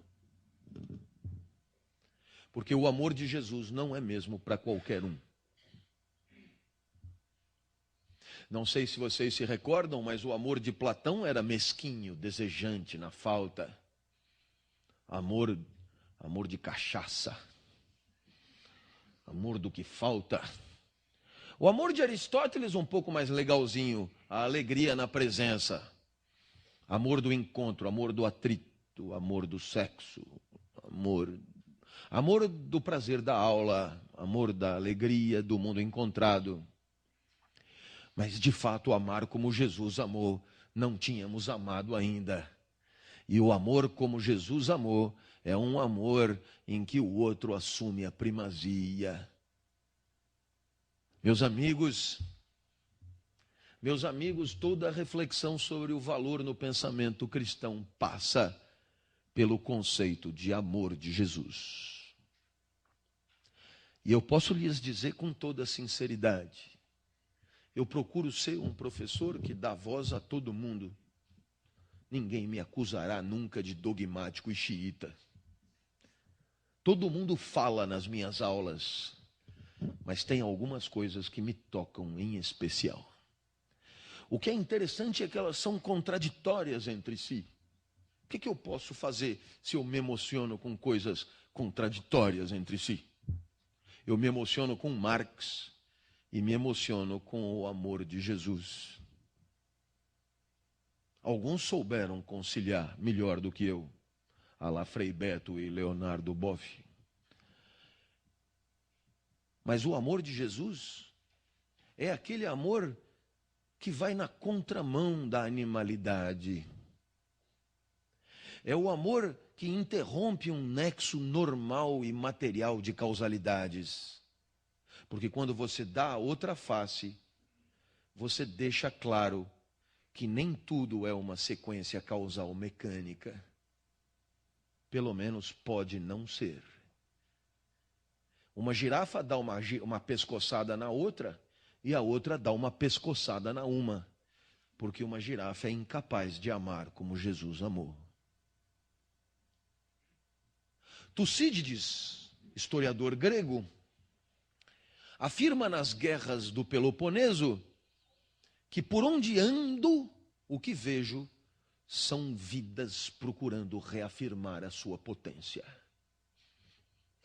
[SPEAKER 1] Porque o amor de Jesus não é mesmo para qualquer um. Não sei se vocês se recordam, mas o amor de Platão era mesquinho, desejante, na falta. Amor de cachaça. Amor do que falta. O amor de Aristóteles um pouco mais legalzinho, a alegria na presença. Amor do encontro, amor do atrito, amor do sexo, amor do prazer da aula, amor da alegria do mundo encontrado. Mas, de fato, amar como Jesus amou, não tínhamos amado ainda. E o amor como Jesus amou é um amor em que o outro assume a primazia. Meus amigos, toda a reflexão sobre o valor no pensamento cristão passa pelo conceito de amor de Jesus. E eu posso lhes dizer com toda sinceridade, eu procuro ser um professor que dá voz a todo mundo. Ninguém me acusará nunca de dogmático e xiita. Todo mundo fala nas minhas aulas, mas tem algumas coisas que me tocam em especial. O que é interessante é que elas são contraditórias entre si. O que eu posso fazer se eu me emociono com coisas contraditórias entre si? Eu me emociono com Marx e me emociono com o amor de Jesus. Alguns souberam conciliar melhor do que eu, a lá Frei Beto e Leonardo Boff. Mas o amor de Jesus é aquele amor que vai na contramão da animalidade. É o amor que interrompe um nexo normal e material de causalidades. Porque quando você dá a outra face, você deixa claro que nem tudo é uma sequência causal mecânica. Pelo menos pode não ser. Uma girafa dá uma pescoçada na outra e a outra dá uma pescoçada na uma. Porque uma girafa é incapaz de amar como Jesus amou. Tucídides, historiador grego, afirma nas guerras do Peloponeso que por onde ando, o que vejo são vidas procurando reafirmar a sua potência.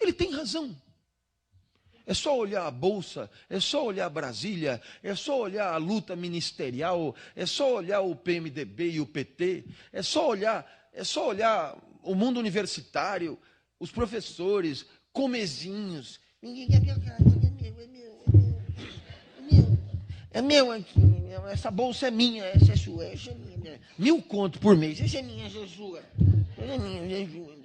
[SPEAKER 1] Ele tem razão. É só olhar a Bolsa, é só olhar Brasília, é só olhar a luta ministerial, é só olhar o PMDB e o PT, é só olhar o mundo universitário, os professores, comezinhos. É meu aqui, essa bolsa é minha, essa é sua, essa é minha. 1.000 conto por mês, essa é minha, essa é sua. Essa é minha, essa é sua.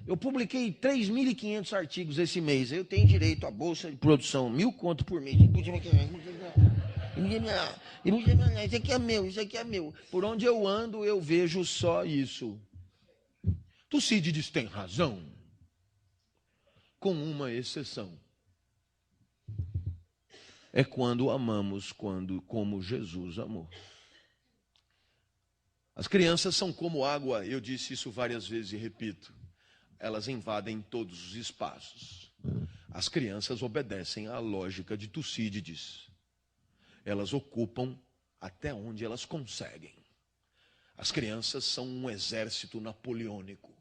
[SPEAKER 1] Eu publiquei 3.500 artigos esse mês, eu tenho direito à bolsa de produção, 1.000 conto por mês. Isso aqui é meu, isso aqui é meu. Por onde eu ando, eu vejo só isso. Tucídides tem razão, com uma exceção. É quando amamos como Jesus amou. As crianças são como água, eu disse isso várias vezes e repito. Elas invadem todos os espaços. As crianças obedecem à lógica de Tucídides. Elas ocupam até onde elas conseguem. As crianças são um exército napoleônico.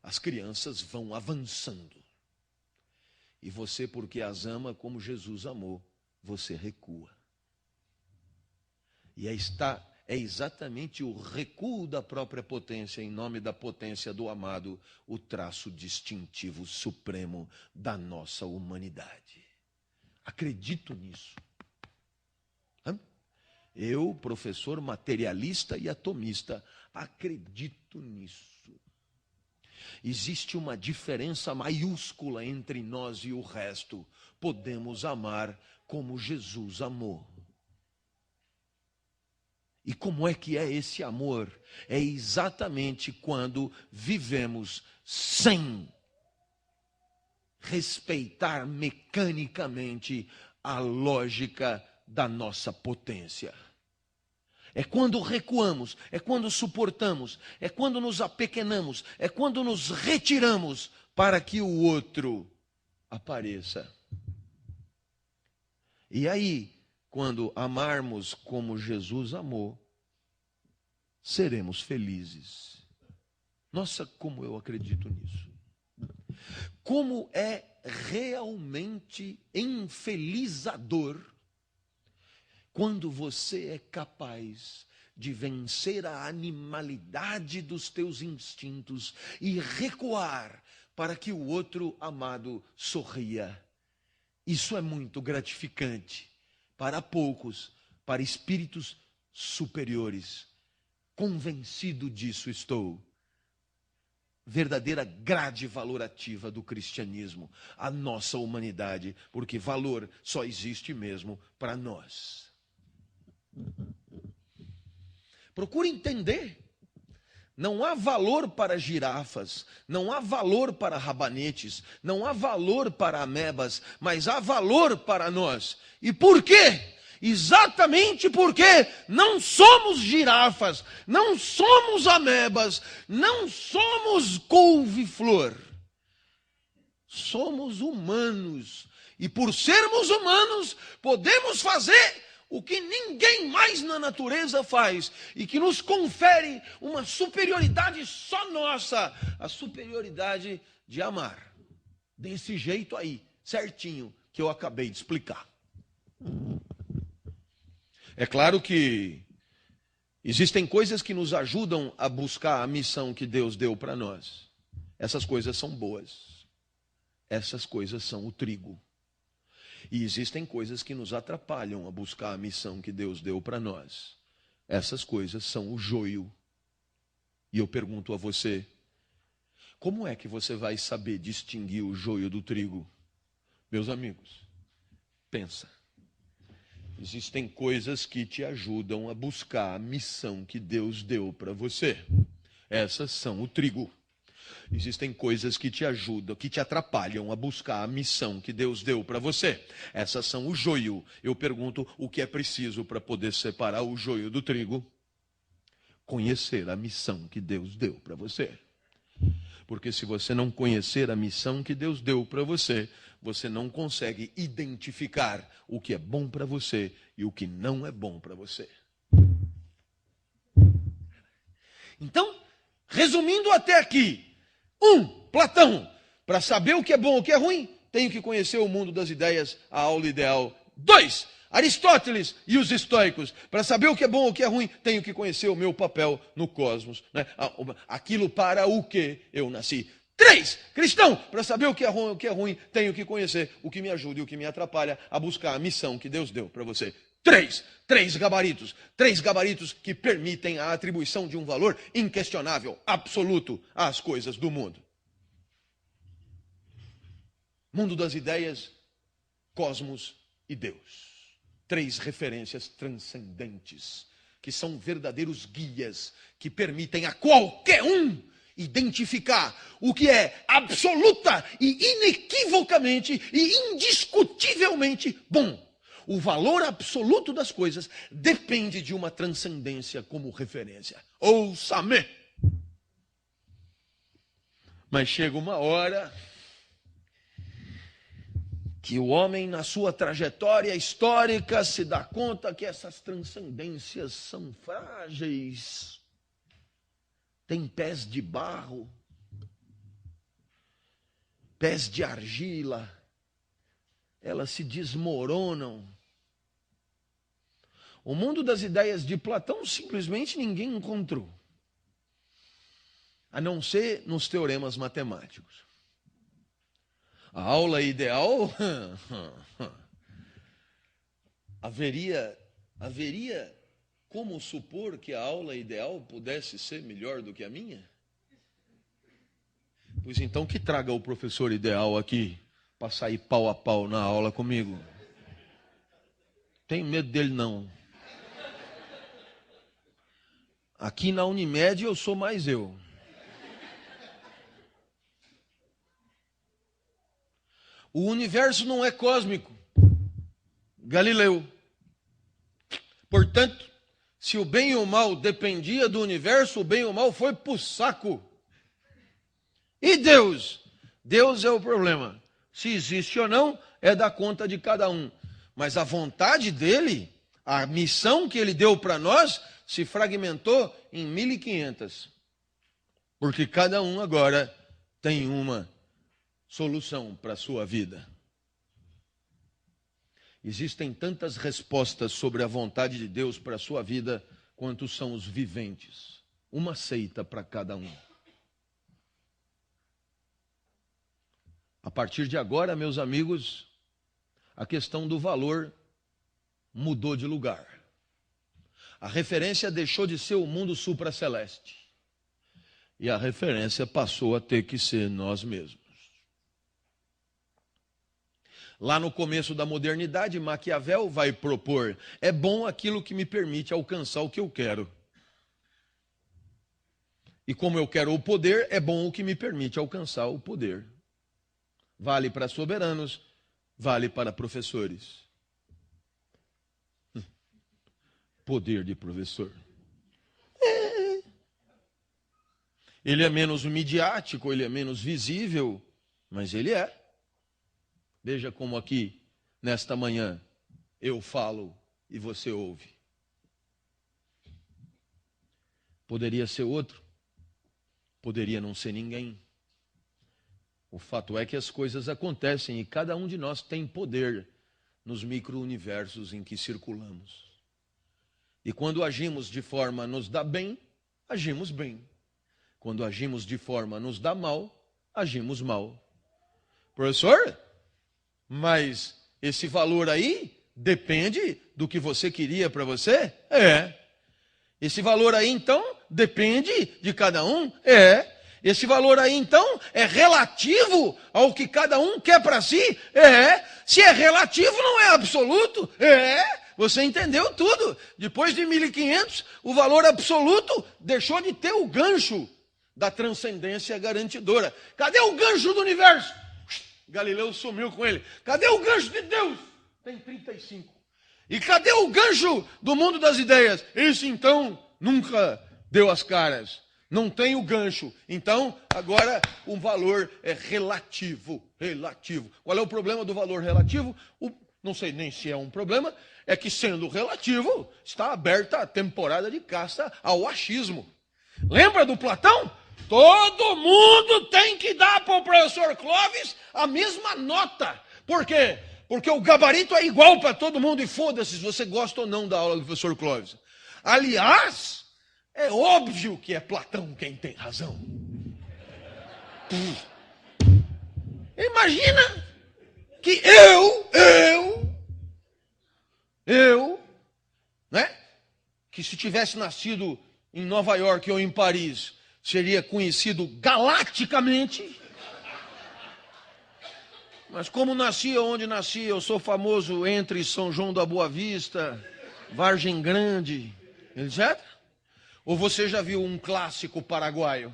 [SPEAKER 1] As crianças vão avançando. E você, porque as ama como Jesus amou, você recua. E é exatamente o recuo da própria potência, em nome da potência do amado, o traço distintivo supremo da nossa humanidade. Acredito nisso. Eu, professor materialista e atomista, acredito nisso. Existe uma diferença maiúscula entre nós e o resto. Podemos amar como Jesus amou. E como é que é esse amor? É exatamente quando vivemos sem respeitar mecanicamente a lógica da nossa potência. É quando recuamos, é quando suportamos, é quando nos apequenamos, é quando nos retiramos para que o outro apareça. E aí, quando amarmos como Jesus amou, seremos felizes. Nossa, como eu acredito nisso. Como é realmente enfelizador quando você é capaz de vencer a animalidade dos teus instintos e recuar para que o outro amado sorria. Isso é muito gratificante para poucos, para espíritos superiores. Convencido disso estou. Verdadeira grade valorativa do cristianismo, a nossa humanidade, porque valor só existe mesmo para nós. Procure entender. Não há valor para girafas, não há valor para rabanetes, não há valor para amebas, mas há valor para nós. E por quê? Exatamente porque não somos girafas, não somos amebas, não somos couve-flor. Somos humanos. E por sermos humanos, podemos fazer o que ninguém mais na natureza faz e que nos confere uma superioridade só nossa, a superioridade de amar. Desse jeito aí, certinho, que eu acabei de explicar. É claro que existem coisas que nos ajudam a buscar a missão que Deus deu para nós. Essas coisas são boas. Essas coisas são o trigo. E existem coisas que nos atrapalham a buscar a missão que Deus deu para nós. Essas coisas são o joio. E eu pergunto a você, como é que você vai saber distinguir o joio do trigo? Meus amigos, pensa. Existem coisas que te ajudam a buscar a missão que Deus deu para você. Essas são o trigo. Existem coisas que te ajudam, que te atrapalham a buscar a missão que Deus deu para você. Essas são o joio. Eu pergunto, o que é preciso para poder separar o joio do trigo? Conhecer a missão que Deus deu para você. Porque se você não conhecer a missão que Deus deu para você, você não consegue identificar o que é bom para você e o que não é bom para você. Então, resumindo até aqui, Platão, para saber o que é bom e o que é ruim, tenho que conhecer o mundo das ideias, a aula ideal. 2, Aristóteles e os estoicos, para saber o que é bom e o que é ruim, tenho que conhecer o meu papel no cosmos, né? Aquilo para o que eu nasci. 3, cristão, para saber o que é ruim, tenho que conhecer o que me ajuda e o que me atrapalha a buscar a missão que Deus deu para você. 3 gabaritos que permitem a atribuição de um valor inquestionável, absoluto às coisas do mundo. Mundo das ideias, cosmos e Deus. 3 referências transcendentes, que são verdadeiros guias, que permitem a qualquer um identificar o que é absoluta e inequivocamente e indiscutivelmente bom. o valor absoluto das coisas depende de uma transcendência como referência. Ouça-me! Mas chega uma hora que o homem, na sua trajetória histórica, se dá conta que essas transcendências são frágeis, têm pés de barro, pés de argila, elas se desmoronam. O mundo das ideias de Platão simplesmente ninguém encontrou, a não ser nos teoremas matemáticos. A aula ideal, haveria como supor que a aula ideal pudesse ser melhor do que a minha? Pois então que traga o professor ideal aqui para sair pau a pau na aula comigo. Tenho medo dele não. Aqui na Unimed eu sou mais eu. O universo não é cósmico. Galileu. Portanto, se o bem e o mal dependia do universo, o bem e o mal foi pro saco. E Deus? Deus é o problema. Se existe ou não, é da conta de cada um. Mas a vontade dele, a missão que ele deu para nós, se fragmentou em 1500. Porque cada um agora tem uma solução para a sua vida. Existem tantas respostas sobre a vontade de Deus para a sua vida quanto são os viventes. Uma seita para cada um. A partir de agora, meus amigos, a questão do valor mudou de lugar. A referência deixou de ser o mundo supraceleste. E a referência passou a ter que ser nós mesmos. Lá no começo da modernidade, Maquiavel vai propor: é bom aquilo que me permite alcançar o que eu quero. E como eu quero o poder, é bom o que me permite alcançar o poder. Vale para soberanos, vale para professores. Poder de professor. Ele é menos midiático, ele é menos visível, mas ele é. Veja como aqui, nesta manhã, eu falo e você ouve. Poderia ser outro, poderia não ser ninguém. O fato é que as coisas acontecem e cada um de nós tem poder nos micro-universos em que circulamos. E quando agimos de forma a nos dar bem, agimos bem. Quando agimos de forma a nos dar mal, agimos mal. Professor, mas esse valor aí depende do que você queria para você? É. Esse valor aí, então, depende de cada um? É. Esse valor aí, então, é relativo ao que cada um quer para si? É. Se é relativo, não é absoluto? É. Você entendeu tudo. Depois de 1500, o valor absoluto deixou de ter o gancho da transcendência garantidora. Cadê o gancho do universo? Galileu sumiu com ele. Cadê o gancho de Deus? Tem 35. E cadê o gancho do mundo das ideias? Esse então nunca deu as caras. Não tem o gancho. Então, agora o valor é relativo. Relativo. Qual é o problema do valor relativo? Não sei nem se é um problema. É que, sendo relativo, está aberta a temporada de caça ao achismo. Lembra do Platão? Todo mundo tem que dar para o professor Clóvis a mesma nota. Por quê? Porque o gabarito é igual para todo mundo e foda-se se você gosta ou não da aula do professor Clóvis. Aliás, é óbvio que é Platão quem tem razão. Imagina que eu, né? Que se tivesse nascido em Nova York ou em Paris, seria conhecido galaticamente. Mas como nasci onde nasci, eu sou famoso entre São João da Boa Vista, Vargem Grande, etc. Ou você já viu um clássico paraguaio?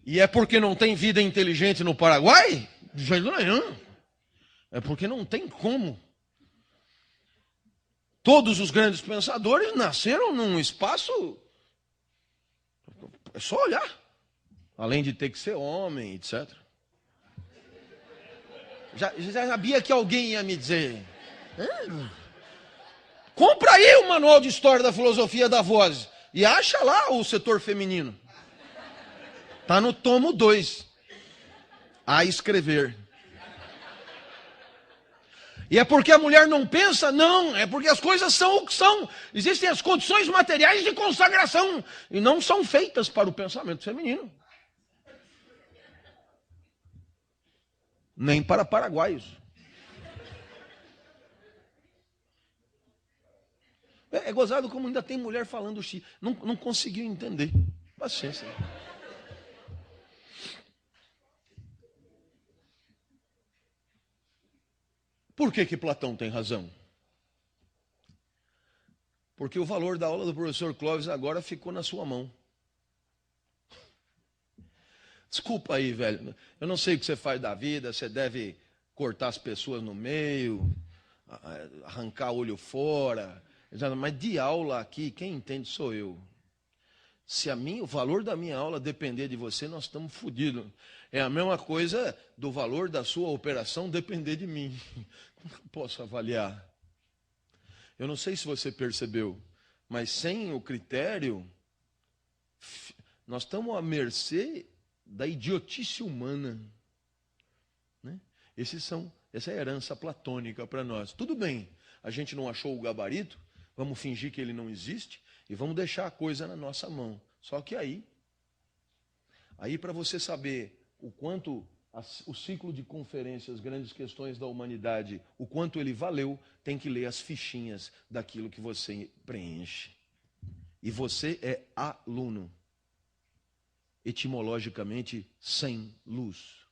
[SPEAKER 1] E é porque não tem vida inteligente no Paraguai? De jeito nenhum. É porque não tem como. Todos os grandes pensadores nasceram num espaço. É só olhar. Além de ter que ser homem, etc. Já sabia que alguém ia me dizer. Compra aí o manual de história da filosofia da voz. E acha lá o setor feminino. Está no tomo 2. A escrever. E é porque a mulher não pensa? Não, é porque as coisas são o que são. Existem as condições materiais de consagração. E não são feitas para o pensamento feminino. Nem para paraguaios. É gozado como ainda tem mulher falando xi. Não conseguiu entender. Paciência. Por que Platão tem razão? Porque o valor da aula do professor Clóvis agora ficou na sua mão. Desculpa aí, velho. Eu não sei o que você faz da vida. Você deve cortar as pessoas no meio, arrancar olho fora. Mas de aula aqui, quem entende sou eu. Se o valor da minha aula depender de você, nós estamos fodidos. É a mesma coisa do valor da sua operação depender de mim. Como eu posso avaliar? Eu não sei se você percebeu, mas sem o critério, nós estamos à mercê da idiotice humana. Né? Essa é a herança platônica para nós. Tudo bem, a gente não achou o gabarito, vamos fingir que ele não existe e vamos deixar a coisa na nossa mão. Só que aí para você saber o quanto o ciclo de conferências, grandes questões da humanidade, o quanto ele valeu, tem que ler as fichinhas daquilo que você preenche. E você é aluno. Etimologicamente, sem luz.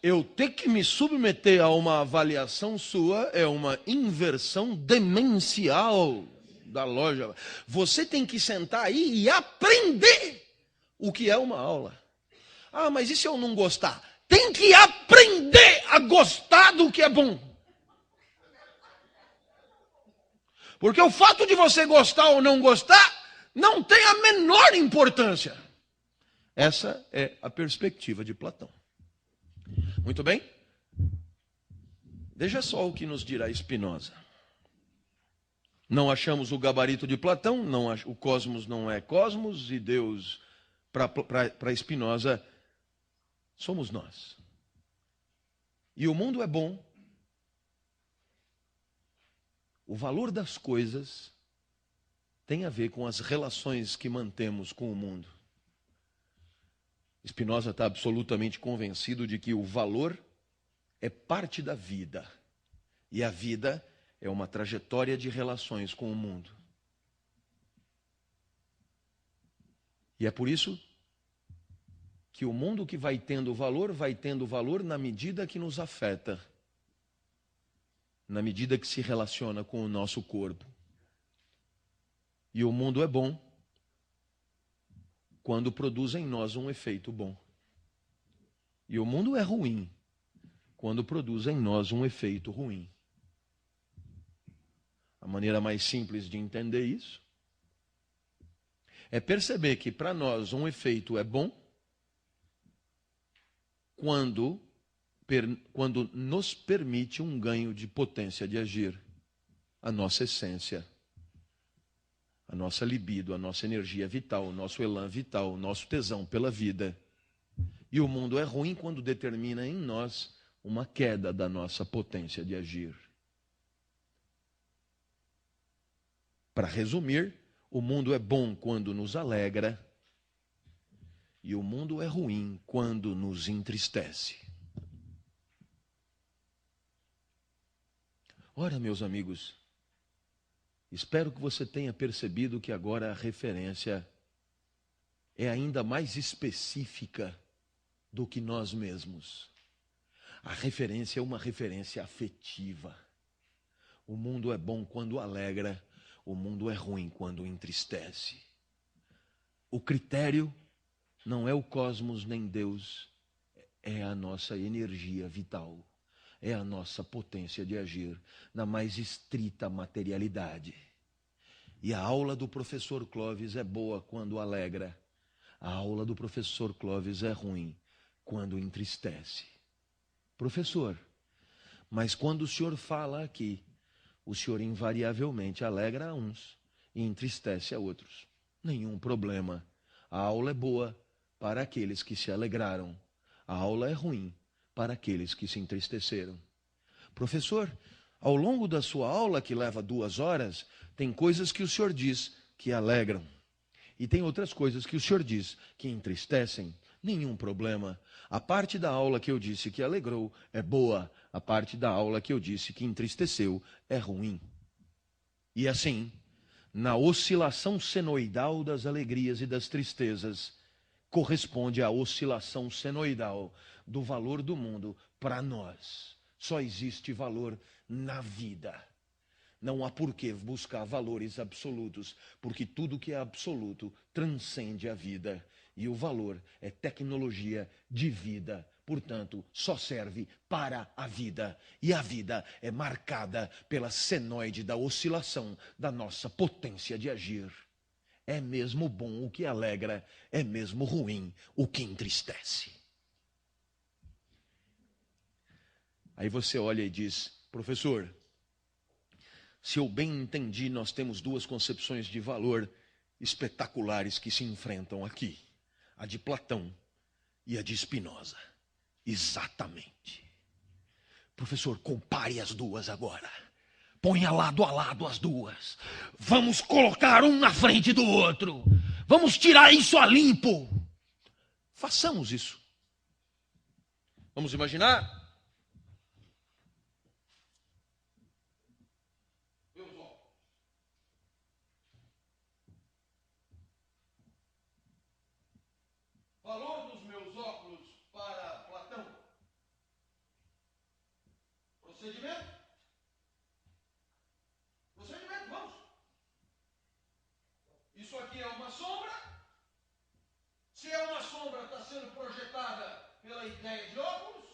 [SPEAKER 1] Eu ter que me submeter a uma avaliação sua é uma inversão demencial da lógica. Você tem que sentar aí e aprender o que é uma aula. Ah, mas e se eu não gostar? Tem que aprender a gostar do que é bom. Porque o fato de você gostar ou não gostar não tem a menor importância. Essa é a perspectiva de Platão. Muito bem? Veja só o que nos dirá Spinoza. Não achamos o gabarito de Platão, o cosmos não é cosmos, e Deus, para Spinoza, somos nós. E o mundo é bom. O valor das coisas tem a ver com as relações que mantemos com o mundo. Spinoza está absolutamente convencido de que o valor é parte da vida. E a vida é uma trajetória de relações com o mundo. E é por isso que o mundo que vai tendo valor na medida que nos afeta. Na medida que se relaciona com o nosso corpo. E o mundo é bom quando produz em nós um efeito bom. E o mundo é ruim quando produz em nós um efeito ruim. A maneira mais simples de entender isso é perceber que para nós um efeito é bom quando nos permite um ganho de potência de agir, a nossa essência. A nossa libido, a nossa energia vital, o nosso elan vital, o nosso tesão pela vida. E o mundo é ruim quando determina em nós uma queda da nossa potência de agir. Para resumir, o mundo é bom quando nos alegra e o mundo é ruim quando nos entristece. Ora, meus amigos, espero que você tenha percebido que agora a referência é ainda mais específica do que nós mesmos. A referência é uma referência afetiva. O mundo é bom quando alegra, o mundo é ruim quando entristece. O critério não é o cosmos nem Deus, é a nossa energia vital, é a nossa potência de agir na mais estrita materialidade. E a aula do professor Clóvis é boa quando alegra, a aula do professor Clóvis é ruim quando entristece. Professor, mas quando o senhor fala aqui, o senhor invariavelmente alegra a uns e entristece a outros. Nenhum problema. A aula é boa para aqueles que se alegraram. A aula é ruim para aqueles que se entristeceram. Professor, ao longo da sua aula, que leva 2 horas, tem coisas que o senhor diz que alegram. E tem outras coisas que o senhor diz que entristecem. Nenhum problema. A parte da aula que eu disse que alegrou é boa. A parte da aula que eu disse que entristeceu é ruim. E assim, na oscilação senoidal das alegrias e das tristezas, corresponde à oscilação senoidal do valor do mundo para nós. Só existe valor na vida. Não há por que buscar valores absolutos, porque tudo que é absoluto transcende a vida. E o valor é tecnologia de vida, portanto, só serve para a vida. E a vida é marcada pela senoide da oscilação da nossa potência de agir. É mesmo bom o que alegra, é mesmo ruim o que entristece. Aí você olha e diz, professor, se eu bem entendi, nós temos 2 concepções de valor espetaculares que se enfrentam aqui. A de Platão e a de Spinoza. Exatamente. Professor, compare as 2 agora. Ponha lado a lado as 2. Vamos colocar um na frente do outro. Vamos tirar isso a limpo. Façamos isso. Vamos imaginar? Valor dos meus óculos para Platão. Procedimento? Procedimento, vamos. Isso aqui é uma sombra. Se é uma sombra, está sendo projetada pela ideia de óculos,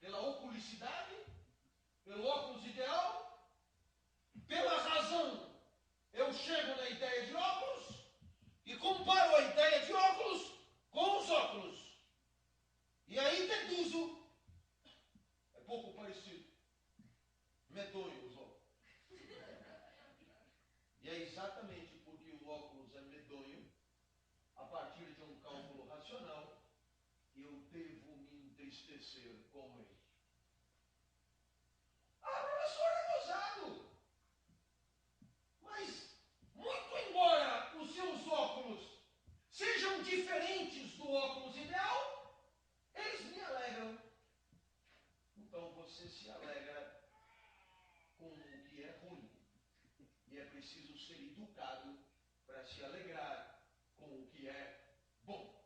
[SPEAKER 1] pela oculicidade, pelo óculos ideal. Pela razão, eu chego na ideia de óculos e comparo a ideia de óculos com os óculos. E aí deduzo. É pouco parecido. Medonho os óculos. E é exatamente porque o óculos é medonho, a partir de um cálculo racional, que eu devo me entristecer com ele. Ah, professor, é gozado. Mas, muito embora os seus óculos sejam diferentes do óculos ideal, eles me alegram. Então você se alegra com o que é ruim. E é preciso ser educado para se alegrar com o que é bom.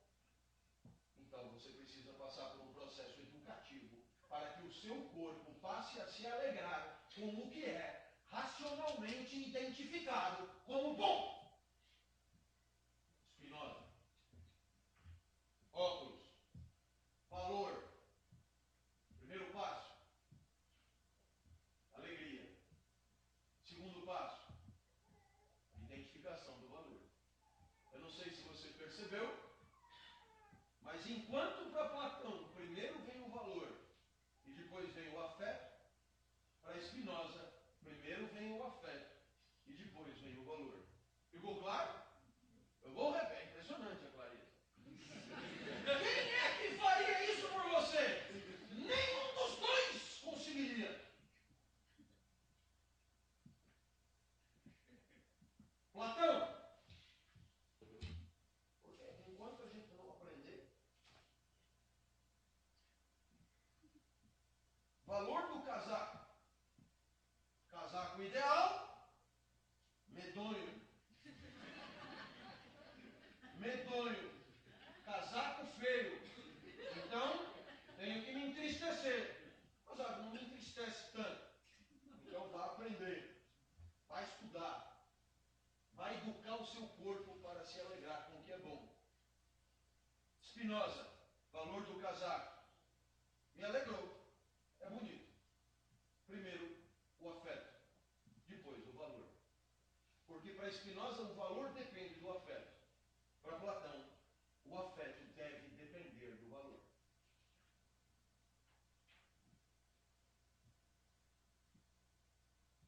[SPEAKER 1] Então você precisa passar por um processo educativo para que o seu corpo passe a se alegrar com o que é racionalmente identificado como bom. Spinoza. Óculos. Valor. Primeiro passo. Alegria. Segundo passo. Identificação do valor. Eu não sei se você percebeu, mas enquanto para Platão primeiro vem o valor e depois vem o afeto, para Spinoza primeiro vem o afeto e depois vem o valor. Ficou claro? Eu vou repetir, é impressionante a clareza. Quem é que faria isso por você? Nenhum dos dois conseguiria. Platão, porque enquanto a gente não aprender, valor do casaco, casaco ideal, medonho, medonho, casaco feio, então tenho que me entristecer. Mas não me entristece tanto, então vá aprender. vai educar o seu corpo para se alegrar com o que é bom. Spinoza, valor do casaco. Me alegrou. É bonito. Primeiro, o afeto. Depois, o valor. Porque para Spinoza, o valor depende do afeto. Para Platão, o afeto deve depender do valor.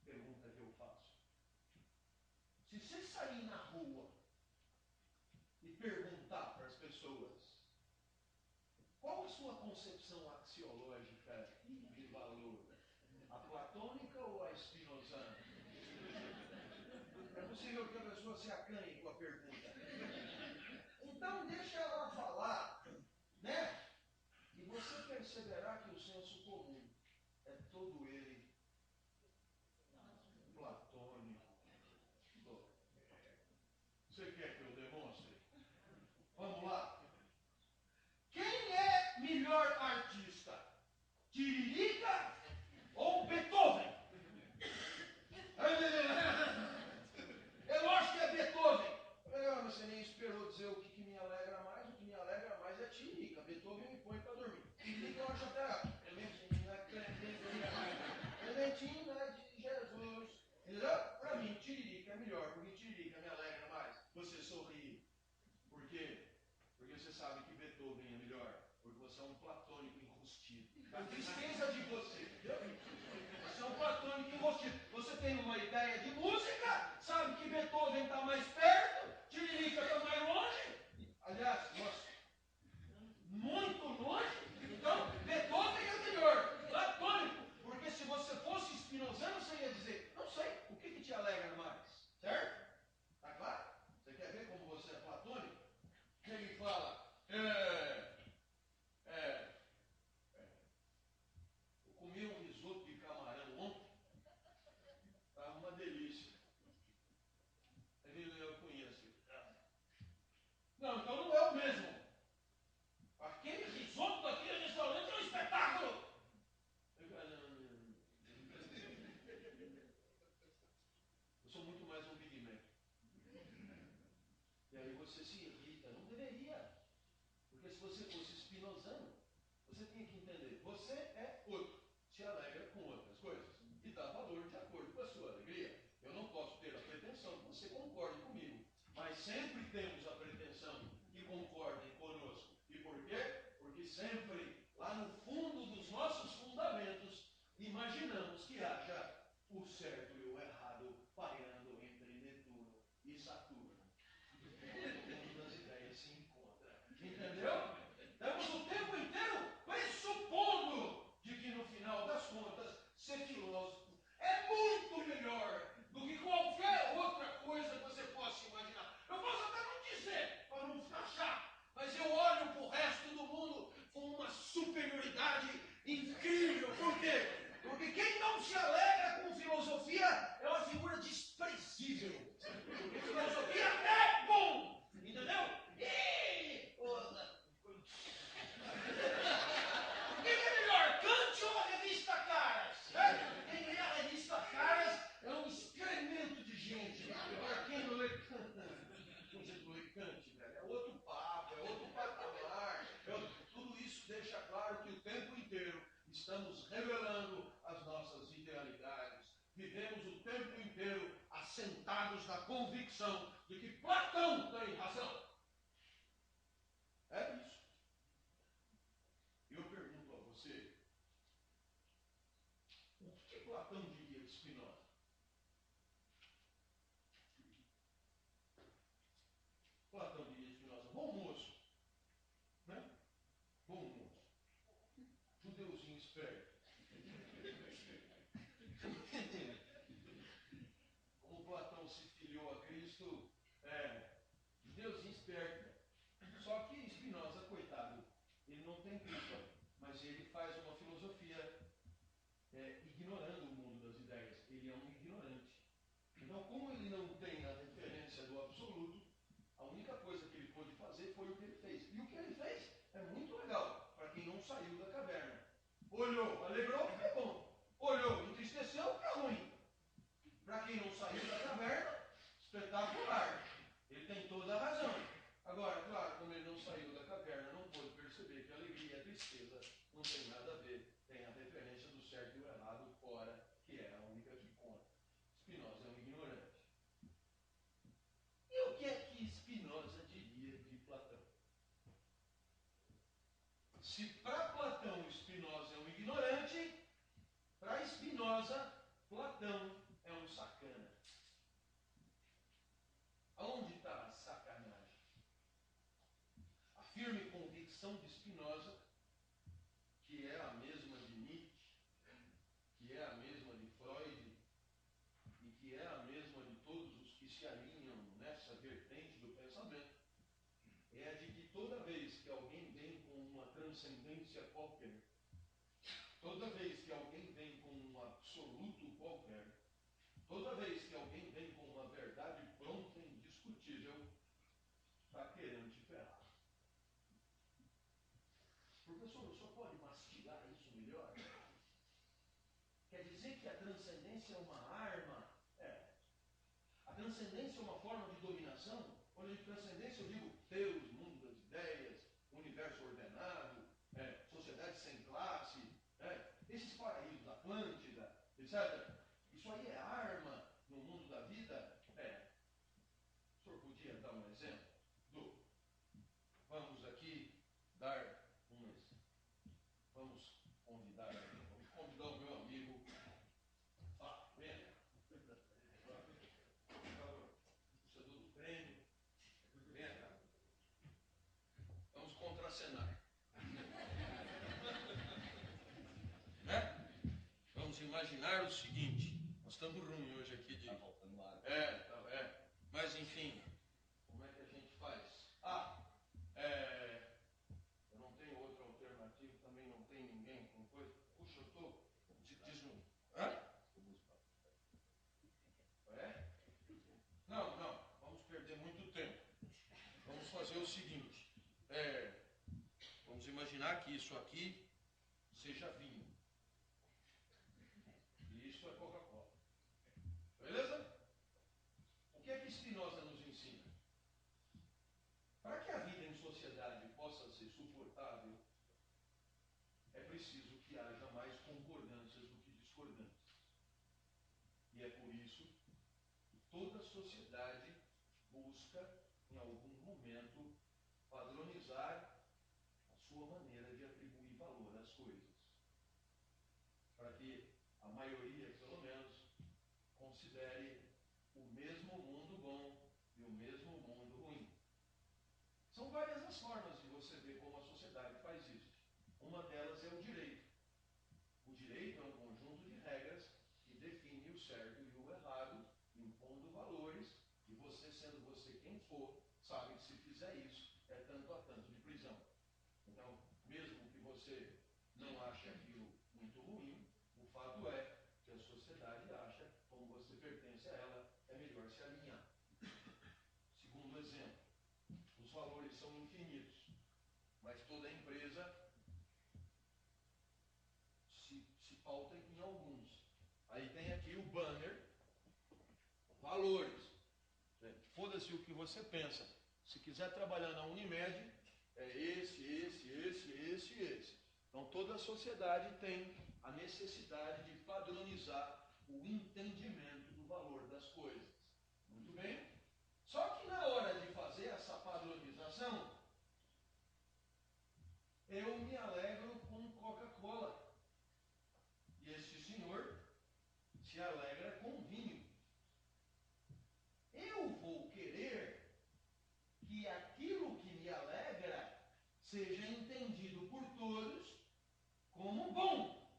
[SPEAKER 1] Pergunta que eu faço. Se você sair na rua e perguntar para as pessoas qual a sua concepção axiológica de valor, a platônica ou a spinozana? É possível que a pessoa se acanhe com a pergunta. Então deixa ela falar, né? E você perceberá que o senso comum é todo ele platônico. Você quer que eu demonstre? Vamos lá. Quem é melhor artista? Tiririca ou Beethoven? Eu acho que é Beethoven. Você nem esperou dizer o que me alegra mais. O que me alegra mais é Tiririca. Beethoven me põe para dormir. Tiririca eu acho até Clementina de Jesus. Para mim, Tiririca é melhor, porque Tiririca me alegra mais. Você sorri. Por quê? Porque você sabe que Beethoven é melhor. Porque você é um platônico enrustido. A tristeza de você, entendeu? Você é um platônico enrustido. Você tem uma ideia de música, sabe que Beethoven está mais perto, Tiririca está mais longe. Aliás, nossa, muito longe. Então, Beethoven é melhor. Platônico. Porque se você fosse spinozano, você ia dizer, não sei, o que te alegra mais? Certo? Tá claro? Você quer ver como você é platônico? Ele fala, eu comi um risoto de camarão ontem, estava uma delícia. Eu conheço. Não, então não é o mesmo. Aquele risoto daquele restaurante é um espetáculo. Eu sou muito mais um Big Mac. E aí você se irrita. Não deveria. Porque se você fosse spinozano, você tinha que entender. Você é outro. Se alegra com outras coisas. E dá valor de acordo com a sua alegria. Eu não posso ter a pretensão que você concorde comigo. Mas sempre temos a pretensão que concordem conosco. E por quê? Porque sempre, lá no fundo dos nossos fundamentos, imaginamos que haja o certo e o errado pairando entre Netuno e Saturno. Quando as ideias se encontram. Entendeu? Estamos o tempo inteiro pressupondo de que no final das contas, ser filósofo é muito melhor do que qualquer outra coisa que você possa imaginar. Eu posso até não dizer, para não ficar chato, mas eu olho para o resto do mundo com uma superioridade incrível. Por quê? Porque quem não se alegra com filosofia é uma figura desprezível. Porque filosofia é bom! Entendeu? Quem é melhor, Kant ou a revista Caras? Quem lê a revista Caras é um excremento de gente. Agora, quem não lê Kant? Você não lê Kant, velho? É outro papo, é outro patamar. Tudo isso deixa claro que o tempo inteiro estamos revelando as nossas idealidades. Vivemos o tempo inteiro assentados na convicção de que Platão tem razão. É isso. Eu pergunto a você, o que Platão diria de Spinoza? Platão diria de Spinoza, bom moço, né? Bom moço. Judeuzinho esperto. Como Platão se filiou a Cristo, judeuzinho esperto. Só que Spinoza, coitado, ele não tem culpa, mas ele faz uma filosofia ignorando o mundo das ideias. Ele é um ignorante. Então, como ele não tem a referência do absoluto, a única coisa que ele pôde fazer foi o que ele fez. E o que ele fez é muito legal para quem não saiu da caverna. Olhou, alegrou, que é bom. Olhou, entristeceu, que é ruim. Para quem não saiu da caverna, espetáculo Se para Platão Spinoza é um ignorante, para Spinoza, Platão é um sacana. Aonde está a sacanagem? A firme convicção de Spinoza, que é a mesma de Nietzsche, que é a mesma de Freud, e que é a mesma de todos os que se alinham nessa vertente do pensamento, é a de que toda vez que alguém vem com uma transcendência qualquer, toda vez que alguém vem com um absoluto qualquer, toda vez que alguém vem com uma verdade pronta e indiscutível, está querendo te ferrar. Professor, o senhor pode mastigar isso melhor? Quer dizer que a transcendência é uma arma? É. A transcendência é uma forma de dominação? Quando eu digo transcendência, eu digo Deus, mundo das ideias, universo ordenado, sociedade sem classe, esses paraísos, Atlântida, etc. Isso aí é arma no mundo da vida? É. O senhor podia dar um exemplo? Vamos aqui dar um exemplo. Vamos convidar o meu amigo. Venha. Você do prêmio. Venha. Vamos contracenar. Vamos imaginar o seguinte. Nós estamos ruim hoje aqui de. Está faltando ar. Mas enfim, como é que a gente faz? Eu não tenho outra alternativa, também não tem ninguém com coisa. Puxa, eu estou. Não, vamos perder muito tempo. Vamos fazer o seguinte. Vamos imaginar que isso aqui seja vinho. E isso é Coca-Cola. Beleza? O que é que Spinoza nos ensina? Para que a vida em sociedade possa ser suportável, é preciso que haja mais concordâncias do que discordâncias. E é por isso que toda sociedade busca, em algum momento, padronizar a sua maneira de atribuir valor às coisas. Para que a maioria, pelo menos, considere o mesmo mundo bom e o mesmo mundo ruim. São várias as formas de você ver como a sociedade faz isso. Uma delas é o direito. O direito é um conjunto de regras que define o certo e o errado, impondo valores, e você, sendo você quem for, sabe que se fizer isso, é tanto a tanto de prisão. Então, mesmo que você não ache aquilo muito ruim, o fato é que a sociedade acha, como você pertence a ela, é melhor se alinhar. Segundo exemplo, os valores são infinitos, mas toda empresa se pauta em alguns. Aí tem aqui o banner, valores. Foda-se o que você pensa. Se quiser trabalhar na Unimed, é esse. Então toda a sociedade tem a necessidade de padronizar o entendimento do valor das coisas. Muito bem? Só que na hora de fazer essa padronização, eu me alegro com Coca-Cola. E este senhor se alegra com vinho. Eu vou querer que aquilo que me alegra seja entendido por todos como bom.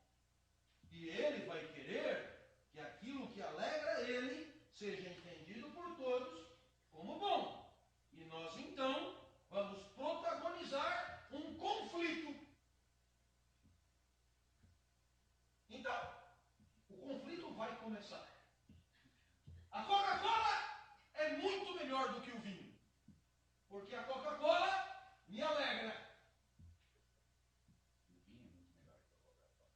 [SPEAKER 1] E ele vai querer que aquilo que alegra ele seja entendido por todos como bom. E nós então vamos protagonizar um conflito. Então, o conflito vai começar. A Coca-Cola é muito melhor do que o vinho. Porque a Coca-Cola me alegra.
[SPEAKER 2] O vinho é muito melhor que a Coca-Cola.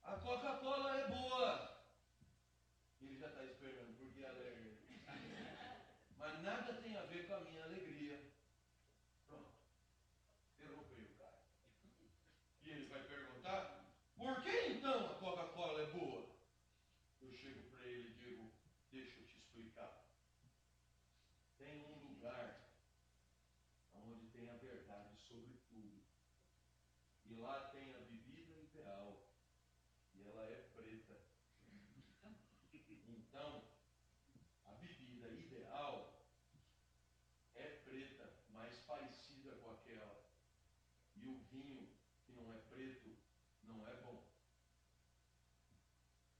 [SPEAKER 1] A Coca-Cola é boa. Ele já está esperando, porque ela é. Mas nada tem a ver com a minha alegria. Pronto. Interrompei o cara. E ele vai perguntar, por que então a Coca-Cola é boa? Eu chego para ele e digo, deixa eu te explicar. Tem um lugar onde tem a verdade sobre tudo. E lá tem a bebida ideal. E ela é preta. Então, a bebida ideal é preta, mais parecida com aquela. E o vinho, que não é preto, não é bom.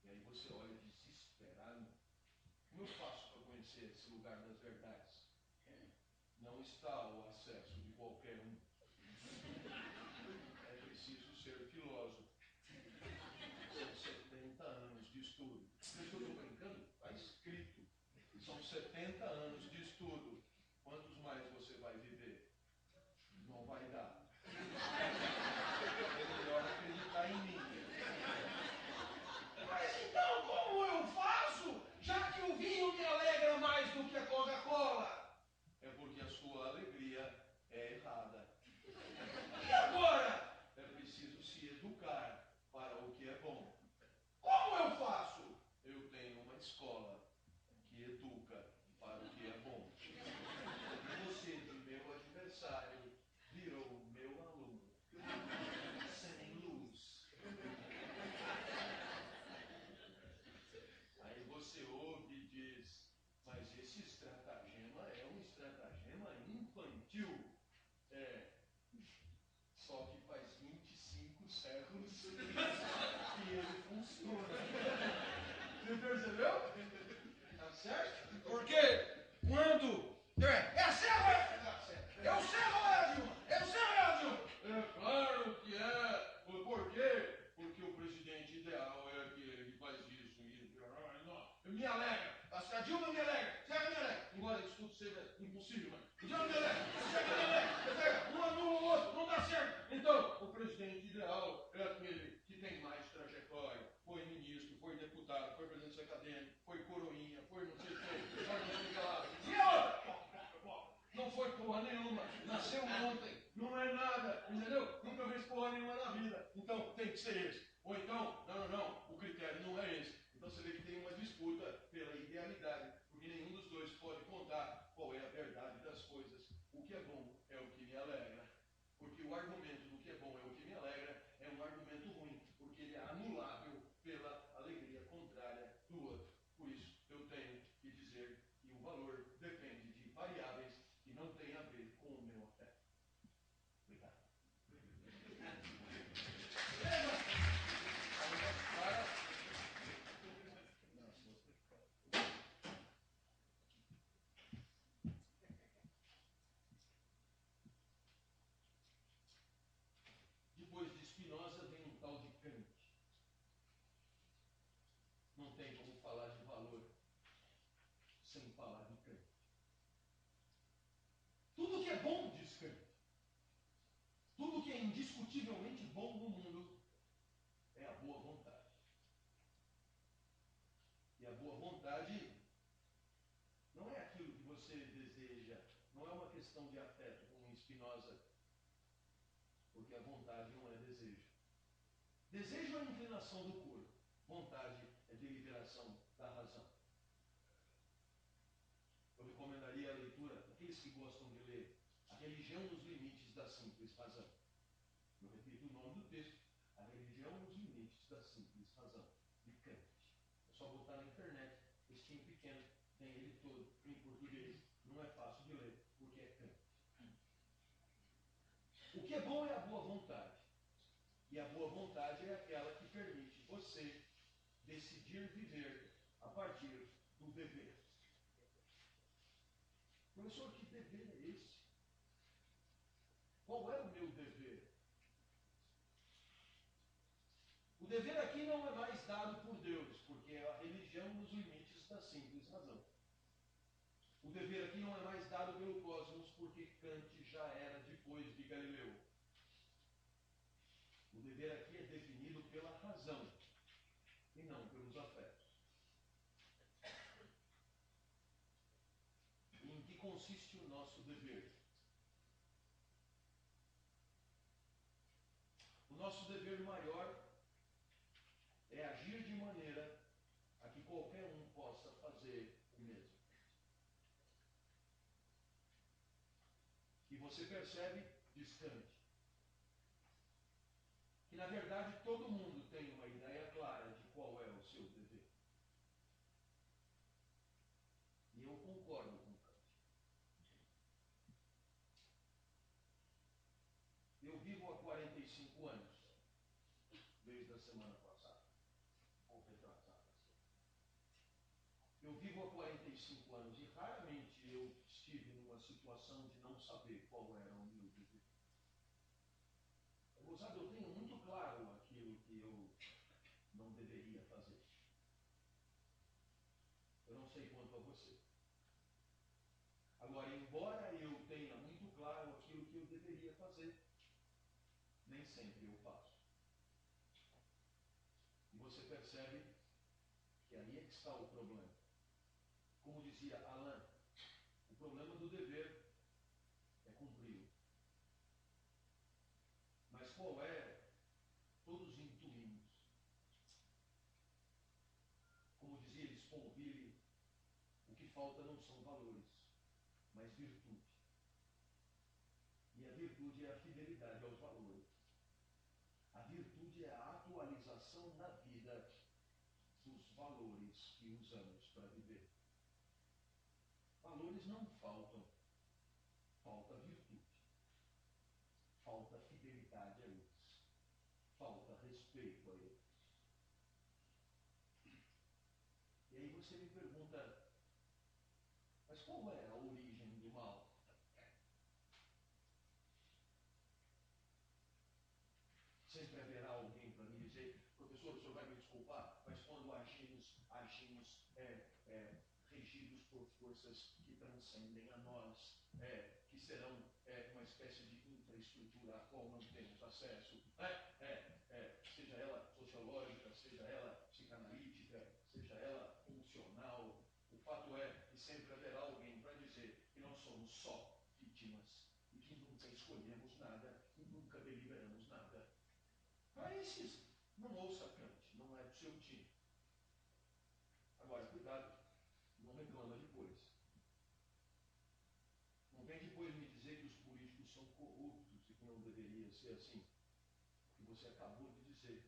[SPEAKER 1] E aí você olha desesperado. Como eu faço para conhecer esse lugar das verdades? Não está ao acesso de qualquer um. É preciso ser filósofo. São 70 anos de estudo. Eu estou brincando? Está escrito. São 70 anos de estudo. Quantos mais você vai viver? Não vai dar. É melhor acreditar em mim. Mas então, como eu faço, já que o vinho me alegra mais do que a Coca-Cola? É porque a sua alegria é errada. E agora? É preciso se educar para o que é bom. Como eu faço? Eu tenho uma escola que educa para o que é bom. E você, de meu adversário, virou meu aluno. Sem luz. Aí você ouve e diz, mas esse estratagema é um estratagema infantil. É. Só que faz 25 séculos que ele funciona. Você percebeu? Tá certo? Porque quando... É certo! Eu sei, Dilma! Eu sei, Dilma! É claro que é! Por quê? Porque o presidente ideal é aquele que faz isso e... Não, me alegra! A Dilma me alegra! Serra me alegra! Embora isso tudo seja impossível, mas... Dilma me alegra! Serra me alegra! Um anula o outro, não dá certo! Então, o presidente ideal é aquele que tem mais trajetória. Foi ministro, foi deputado, foi presidente acadêmico, foi coroinha, foi não sei o que, foi não sei o que lá. E outra? Não foi porra nenhuma, nasceu ontem, não é nada, entendeu? Nunca fez porra nenhuma na vida. Então tem que ser esse. Ou então, não, o critério não é esse. Então você vê que tem uma disputa pela idealidade, porque nenhum dos dois pode contar qual é a verdade das coisas. O que é bom é o que me alegra. Porque o argumento do que é bom é o que me alegra é um argumento ruim, porque ele é anulável pela alegria contrária do outro. Por isso, eu tenho que dizer que o valor depende de variáveis que não têm a ver com o meu afeto. Obrigado. Depois de Spinoza vem um tal de Kant. Não tem como falar de valor sem falar de Kant. Tudo que é bom, diz Kant, tudo que é indiscutivelmente bom no mundo é a boa vontade. E a boa vontade não é aquilo que você deseja, não é uma questão de afeto, como em Spinoza, porque a vontade não é desejo. Desejo é a inclinação do corpo, vontade é deliberação da razão. Eu recomendaria a leitura, aqueles que gostam de ler, A Religião nos Limites da Simples Razão. Eu repito o nome do texto, A Religião nos Limites da Simples Razão, de Kant. É só botar na internet, textinho pequeno, tem ele todo, em português. Não é fácil de ler, porque é Kant. O que é bom é a boa vontade. E a boa vontade é aquela que permite você decidir viver a partir do dever. Professor, que dever é esse? Qual é o meu dever? O dever aqui não é mais dado por Deus, porque é a religião nos limites da simples razão. O dever aqui não é mais dado pelo cosmos, porque Kant já era depois de Galileu. O dever aqui é definido pela razão. afetos. Em que consiste o nosso dever? O nosso dever maior é agir de maneira a que qualquer um possa fazer o mesmo. E você percebe distante que, na verdade, todo mundo tem uma ideia clara de qual é o seu dever. E eu concordo com o Kant. Eu vivo há 45 anos, desde a semana passada, ou retrasada. Eu vivo há 45 anos e raramente eu estive numa situação de não saber qual era o meu dever. Sabe, eu tenho muito claro aquilo que eu não deveria fazer. Eu não sei quanto a você. Agora, embora eu tenha muito claro aquilo que eu deveria fazer, nem sempre eu faço. E você percebe que aí é que está o problema. Como dizia Alain, o problema do dever é cumpri-lo. Mas qual é? Todos intuímos. Como dizia Sponville, o que falta não são valores, mas virtude. E a virtude é a fidelidade aos valores. A virtude é a atualização na vida dos valores que usamos para viver. Valores não faltam, falta virtude. Falta fidelidade a eles. Falta respeito a eles. E aí você me pergunta, mas qual é a origem do mal? Sempre haverá alguém para me dizer, professor, o senhor vai me desculpar, mas quando agimos regidos por forças que transcendem a nós, que serão uma espécie de infraestrutura a qual não temos acesso, seja ela sociológica, seja ela psicanalítica, seja ela funcional. O fato é que sempre haverá alguém para dizer que não somos só vítimas e que nunca escolhemos nada e nunca deliberamos nada. Para esses, não ouça Kant, não é do seu time. Agora, cuidado, não reclama depois. Não vem depois me dizer que os políticos são corruptos e que não deveria ser assim. O que você acabou de dizer.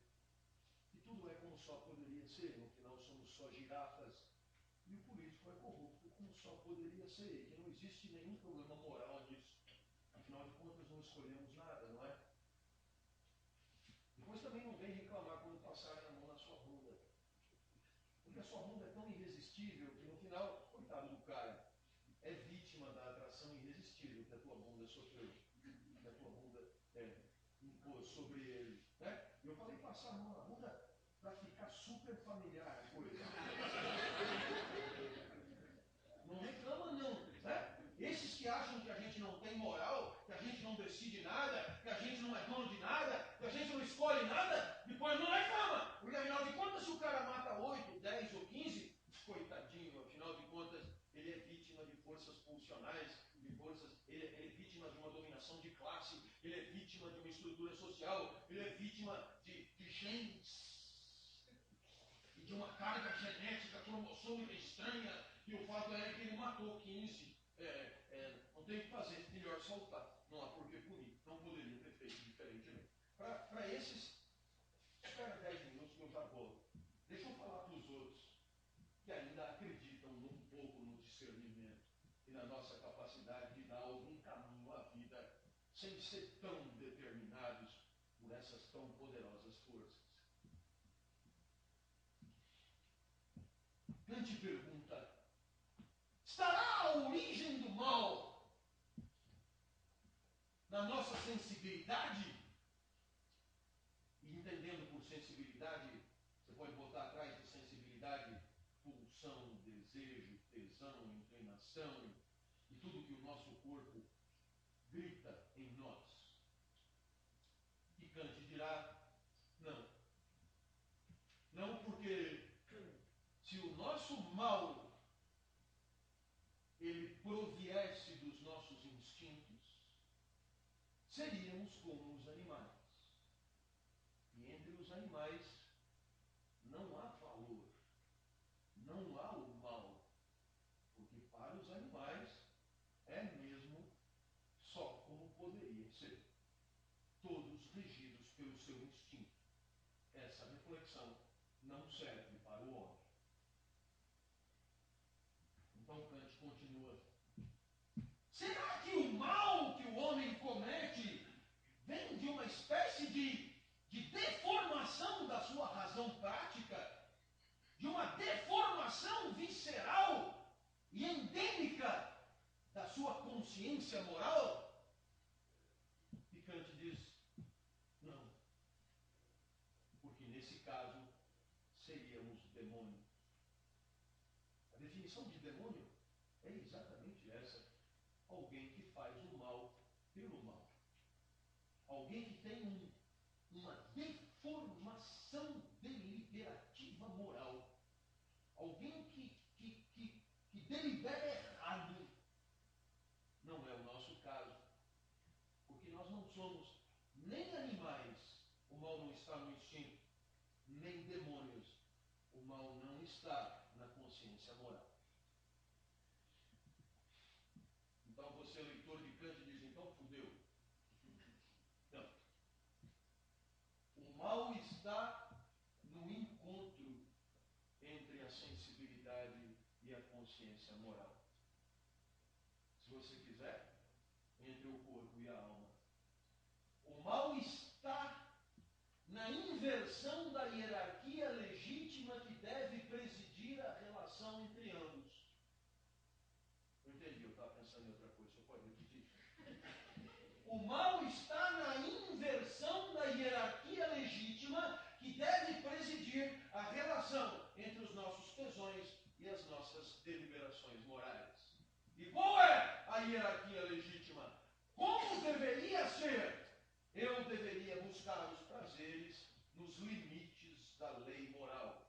[SPEAKER 1] E tudo é como só poderia ser, no final somos só girafas. E o político é corrupto como só poderia ser, e que não existe nenhum problema moral nisso. Afinal de contas, não escolhemos nada, não é? Depois também não vem reclamar quando passarem a mão na sua bunda. Porque a sua bunda é tão irresistível que no final, coitado do cara, é vítima da atração irresistível que a tua bunda sofreu. Que a tua bunda impôs sobre ele. Né? E eu falei passar a mão na bunda para ficar super familiar a coisa. Não reclama não, né? Esses que acham que a gente não tem moral, que a gente não decide nada, que a gente não é dono de nada, que a gente não escolhe nada, depois não reclama. Porque afinal de contas, se o cara mata 8, 10 ou 15, coitadinho, afinal de contas, ele é vítima de forças pulsionais, ele é vítima de uma dominação de classe, ele é vítima de uma estrutura social, ele é vítima de genes e de uma carga genética cromossômica estranha, e o fato é que ele matou 15. Não tem o que fazer, melhor soltar. Não há por que punir. Não poderia ter feito diferentemente. Para esses, espera 10 minutos que eu já volto. Deixa eu falar para os outros que ainda acreditam um pouco no discernimento e na nossa capacidade de dar algum caminho à vida sem ser tão determinados por essas tão poderosas forças. Kant pergunta, estará a origem do mal na nossa sensibilidade? E entendendo por sensibilidade, você pode botar atrás de sensibilidade pulsão, desejo, tesão, inclinação e tudo que o nosso corpo grita em nós. E Kant dirá, não. Não porque seríamos como os animais. E entre os animais não há valor, não há o mal, porque para os animais é mesmo só como poderiam ser, todos regidos pelo seu instinto. Essa reflexão não serve para o homem. Então Kant continua. Será que o mal que o homem comete vem de uma espécie de deformação da sua razão prática, de uma deformação visceral e endêmica da sua consciência moral? E Kant diz, não. Porque nesse caso seríamos demônios. A definição de demônio é exatamente essa. Alguém que faz o mal pelo mal. Alguém que tem uma deformação deliberativa moral. Alguém que delibera errado. Não é o nosso caso. Porque nós não somos nem animais. O mal não está no instinto. Nem demônios. O mal não está na consciência moral. Então você, leitor de Kant, diz, então fudeu. Não. O mal está no encontro entre a sensibilidade e a consciência moral. Se você quiser, entre o corpo e a alma. O mal está na inversão da hierarquia legítima que deve presidir a relação entre ambos. Não entendi, eu estava pensando em outra coisa, você pode repetir? O mal está na inversão da hierarquia legítima que deve presidir a relação entre os nossos tesões e as nossas deliberações morais. E qual é a hierarquia legítima? Como deveria ser? Eu deveria buscar os prazeres nos limites da lei moral.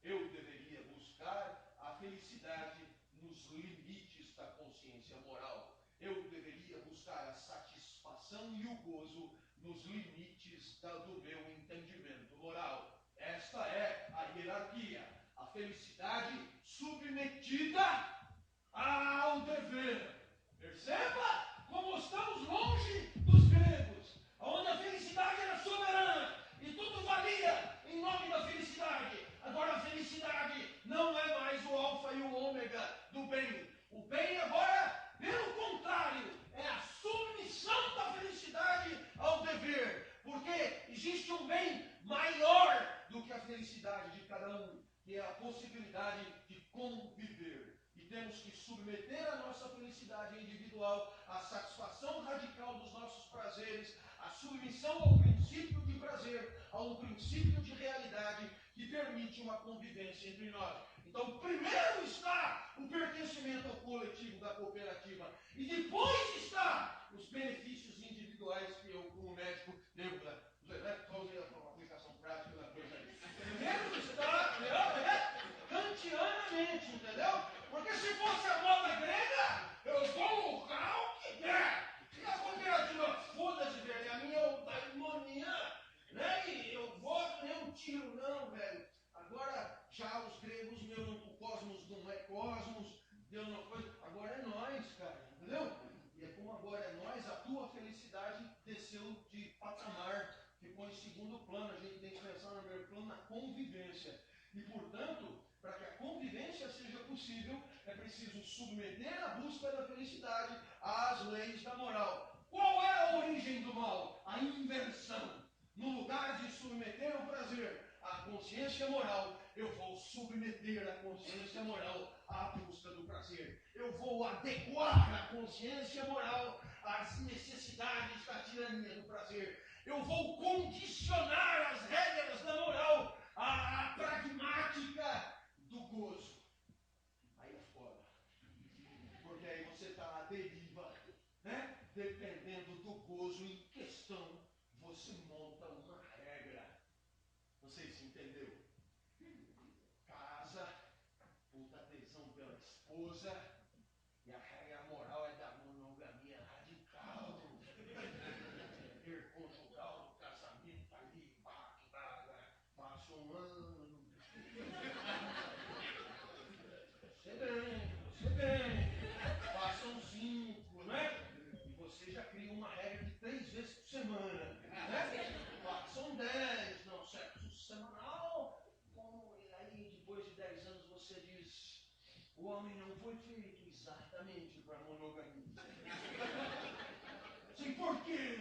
[SPEAKER 1] Eu deveria buscar a felicidade nos limites da consciência moral. Eu deveria buscar a satisfação e o gozo nos limites do meu entendimento moral. Esta é a hierarquia. A felicidade submetida ao dever. Perceba como estamos longe dos gregos, onde a felicidade era soberana e tudo valia em nome da felicidade. Agora a felicidade não é mais o alfa e o ômega do bem. O bem agora, pelo contrário, é a submissão da felicidade ao dever. Porque existe um bem maior do que a felicidade de cada um, que é a possibilidade de conviver. E temos que submeter a nossa felicidade individual à satisfação radical dos nossos prazeres, à submissão ao princípio de prazer, a um princípio de realidade que permite uma convivência entre nós. Então, primeiro está o pertencimento ao coletivo da cooperativa e depois está os benefícios individuais que eu, como médico, devo dar. Uma aplicação prática da coisa aí. Primeiro está, kantianamente, entendeu? Porque se fosse a moda grega, eu dou o carro que der. E a cooperativa, foda-se, velho, a minha é o daimonia, né? E eu vou nem um tiro, não, velho. Agora, já os gregos, o cosmos não é cosmos, Deus não foi. Agora é nós, cara, entendeu? E é como agora é nós, a tua felicidade desceu de patamar, ficou em segundo plano. A gente tem que pensar no primeiro plano, na convivência. E, portanto, para que a convivência seja possível, é preciso submeter a busca da felicidade às leis da moral. Qual é a origem do mal? A inversão. No lugar de submeter o prazer à consciência moral, eu vou submeter a consciência moral à busca do prazer. Eu vou adequar a consciência moral às necessidades da tirania do prazer. Eu vou condicionar as regras da moral à pragmática do gozo. Aí é foda. Porque aí você está à deriva, né? Dependendo do gozo em questão, você monta uma regra. Não sei se entendeu. Casa, puta tesão pela esposa, e a regra moral é da monogamia radical. depois de 10 anos você diz: o homem não foi feito exatamente para monogamia. Sim, por quê?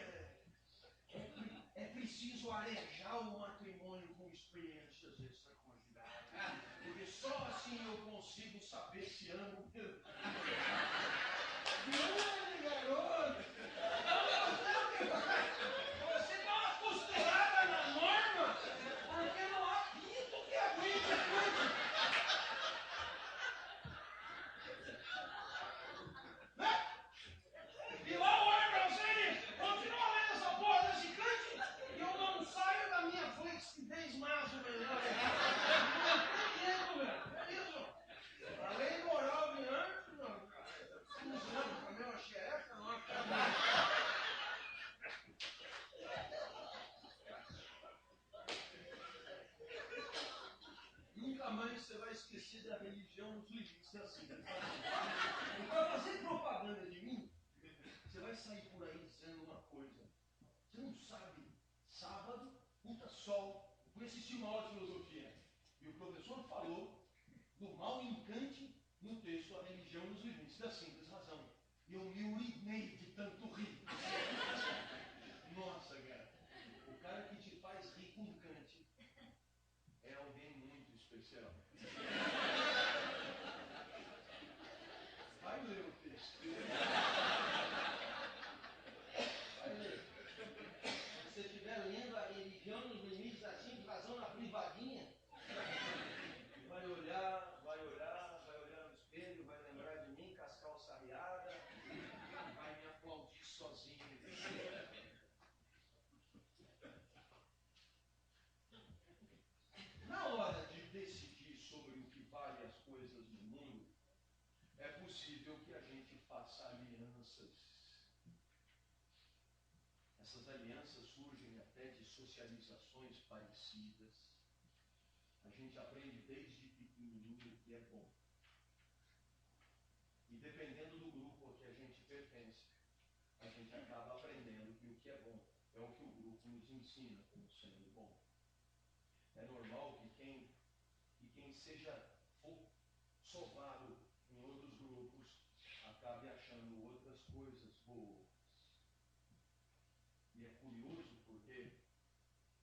[SPEAKER 1] É preciso arejar o matrimônio com experiências extraconjugais. Porque só assim eu consigo saber se amo mesmo. Grande garoto! Você dá uma costurada na norma, porque não há pinto que aguente tudo. E lá o olho pra você, continua lendo essa porra desse cante, e eu não saio da minha flexibilidade macho, velho. Não velho. É isso. Além do oral de antes, não, cara. Funciona, comer uma xereca, não, cara. Nunca mais você vai esquecer da religião nos limites assim. E para fazer propaganda de mim, você vai sair por aí dizendo uma coisa. Você não sabe, sábado, puta sol, eu fui assistir uma aula de filosofia. E o professor falou do mal encante no texto A Religião nos Limites da Simples Razão. E eu me urinei de tanto rir. Nossa, cara. O cara que te faz rir com Kant é alguém muito especial. Vai ler o texto. Vai ler. Se você estiver lendo A Religião nos Limites da Simples Razão na privadinha, vai olhar no espelho, vai lembrar de mim, com as calças arriadas, vai me aplaudir sozinho. Na hora de decidir sobre o que vale as coisas no mundo, é possível que a gente faça alianças. Essas alianças surgem até de socializações parecidas. A gente aprende desde pequenininho o que é bom. E dependendo do grupo a que a gente pertence, a gente acaba aprendendo que o que é bom é o que o grupo nos ensina como sendo bom. É normal que quem seja sovado em outros grupos acabe achando outras coisas boas. E é curioso porque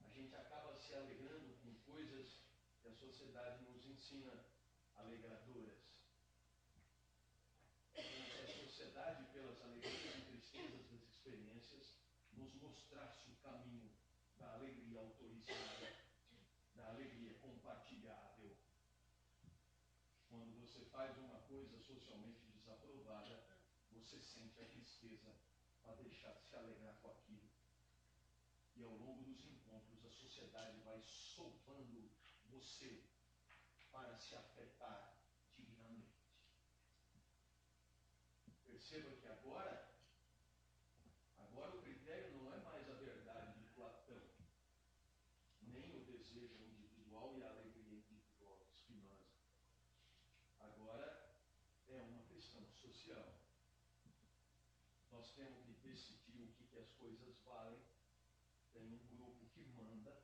[SPEAKER 1] a gente acaba se alegrando com coisas que a sociedade nos ensina alegradoras. Como se a sociedade, pelas alegrias e tristezas das experiências, nos mostrasse o caminho da alegria autorizada, da alegria compartilhável. Quando você faz uma coisa socialmente desaprovada, você sente a tristeza para deixar de se alegrar com aquilo. E ao longo dos encontros, a sociedade vai soltando você para se afetar dignamente. Perceba que agora o critério não é mais a verdade de Platão, nem o desejo individual e a alegria individual de Spinoza. Agora é uma questão social. Nós temos que decidir o que as coisas valem. Tem um grupo que manda,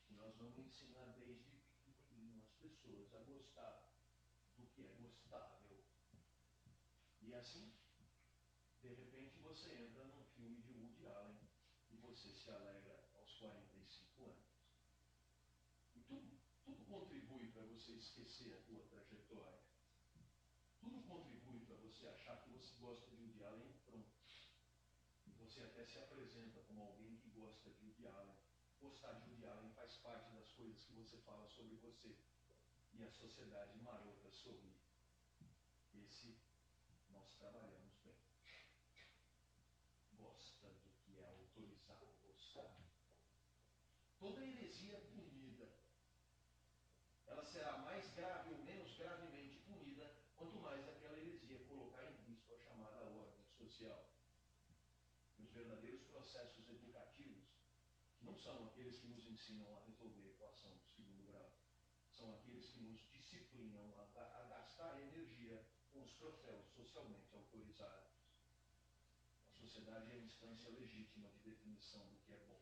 [SPEAKER 1] e nós vamos ensinar desde pequenininho as pessoas a gostar do que é gostável. E assim, de repente você entra num filme de Woody Allen e você se alegra aos 45 anos. E tudo contribui para você esquecer a tua trajetória. Tudo contribui para você achar que você gosta de Woody Allen e pronto. E você até se apresenta como alguém que gosta de Woody Allen. Gostar de Woody Allen faz parte das coisas que você fala sobre você. E a sociedade marota sorri. Esse nós trabalhamos bem. Gosta do que é autorizado gostar. Toda heresia punida, ela será mais grave ou menos gravemente punida quanto mais aquela heresia colocar em risco a chamada ordem social. E os verdadeiros processos educativos não são aqueles que nos ensinam a resolver a equação do segundo grau. São aqueles que nos disciplinam a gastar energia com os troféus socialmente autorizados. A sociedade é a instância legítima de definição do que é bom.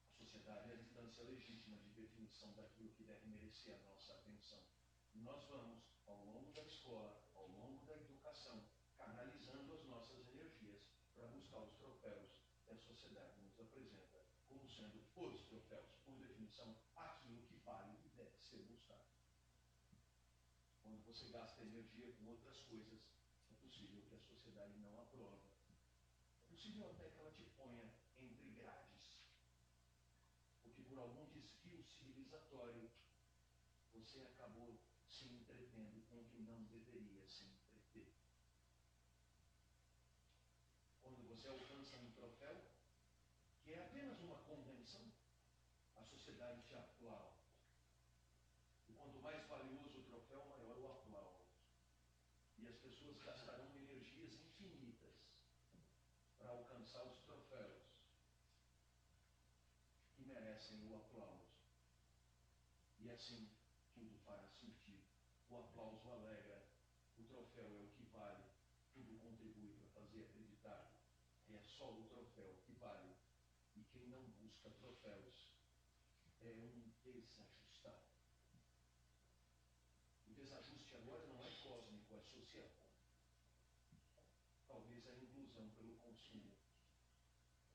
[SPEAKER 1] A sociedade sociedade é a distância legítima de definição daquilo que deve merecer a nossa atenção. E nós vamos, ao longo da escola, ao longo da educação, canalizando as nossas energias para buscar os troféus que a sociedade nos apresenta como sendo os troféus, por definição, aquilo que vale e deve ser buscado. Quando você gasta energia com outras coisas, é possível que a sociedade não aprove. É possível até que ela te ponha entre grades. Porque por algum desvio civilizatório, você acabou se entretendo com o que não deveria se entreter. Quando você alcança um troféu, que é apenas uma convenção, a sociedade te aplaude. E quanto mais valioso o troféu, maior o aplauso. E as pessoas gastarão energias infinitas para alcançar os troféus que merecem o aplauso. E assim, tudo fará sentido. O aplauso alegra, o troféu é o que vale, tudo contribui para fazer acreditar que é só o troféu que vale. E quem não busca troféus é um desajustado. O desajuste agora não é cósmico, é social. Talvez a inclusão pelo consumo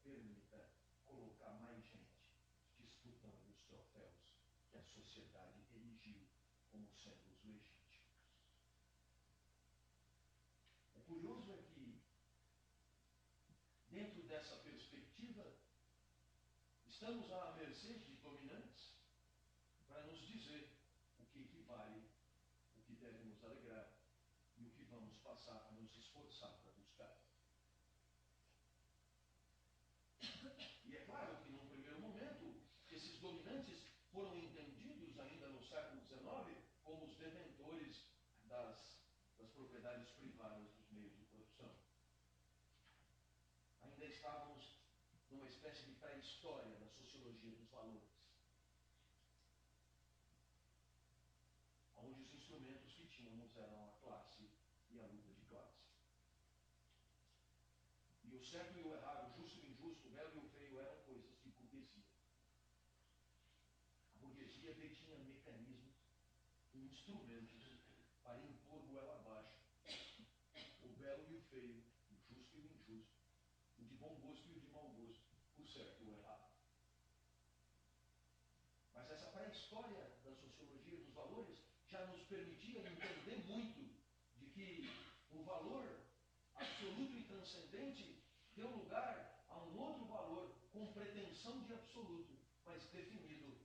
[SPEAKER 1] permita colocar mais gente disputando os troféus que a sociedade erigiu como sendo os legítimos. O curioso é que, dentro dessa perspectiva, estamos à mercê de dominantes para nos dizer o que equivale, o que deve nos alegrar e o que vamos passar a nos esforçar para buscar. E é claro que, num primeiro momento, esses dominantes foram entendidos ainda no século XIX como os detentores das propriedades privadas dos meios de produção. Ainda estávamos numa espécie de pré-história da sociologia dos valores, onde os instrumentos que tínhamos eram a classe e a luta de classe. E o certo e o errado, o justo e o injusto, o belo e o feio eram coisas de burguesia. A burguesia detinha mecanismos e instrumentos para impor goela abaixo o belo e o feio, o justo e o injusto, o de bom gosto e o de mau gosto, o certo e o errado. Mas essa pré-história da sociologia dos valores já nos permitia entender muito de que o valor absoluto e transcendente deu lugar a um outro valor com pretensão de absoluto, mas definido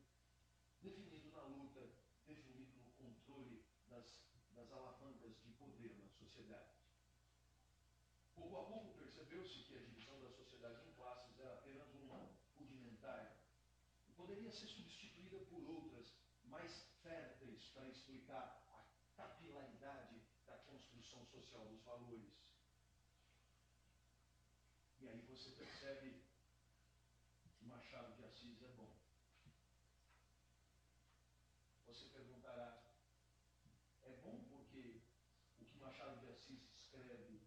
[SPEAKER 1] na luta, definido no controle das alavancas de poder na sociedade. Pouco a pouco percebeu-se que a divisão da sociedade em classes era apenas uma rudimentar e poderia ser substituída por outras mais férteis para explicar a capilaridade da construção social dos valores. E aí você percebe que Machado de Assis é bom. Você perguntará, é bom porque o que Machado de Assis escreve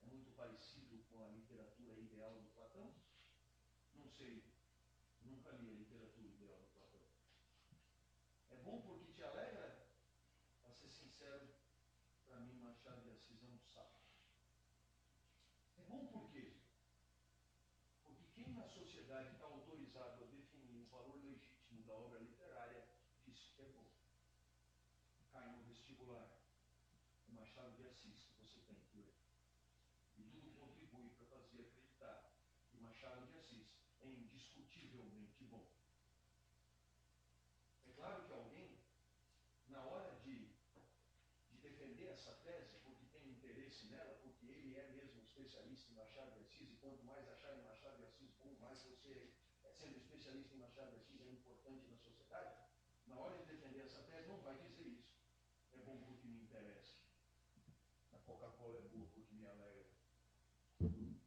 [SPEAKER 1] é muito parecido com a literatura ideal do Platão? Não sei, nunca li a literatura ideal do Platão. É bom porque te alegra? Para ser sincero, para mim Machado de Assis é um saco. É bom por quê? Porque quem na sociedade está autorizado a definir o valor legítimo da obra literária diz que é bom. Cai no vestibular. É Machado de Assis que você tem que ler. E tudo contribui para fazer acreditar que Machado de Assis é indiscutivelmente bom. É claro que alguém, na hora de defender essa tese, porque tem interesse nela, porque ele é mesmo especialista em Machado de Assis, e quanto mais achar em Machado de Assis bom, mais você, sendo especialista em Machado de Assis, é importante na sociedade, na hora de defender essa tese, não vai dizer isso. É bom porque me interessa. A Coca-Cola é boa porque me alegra.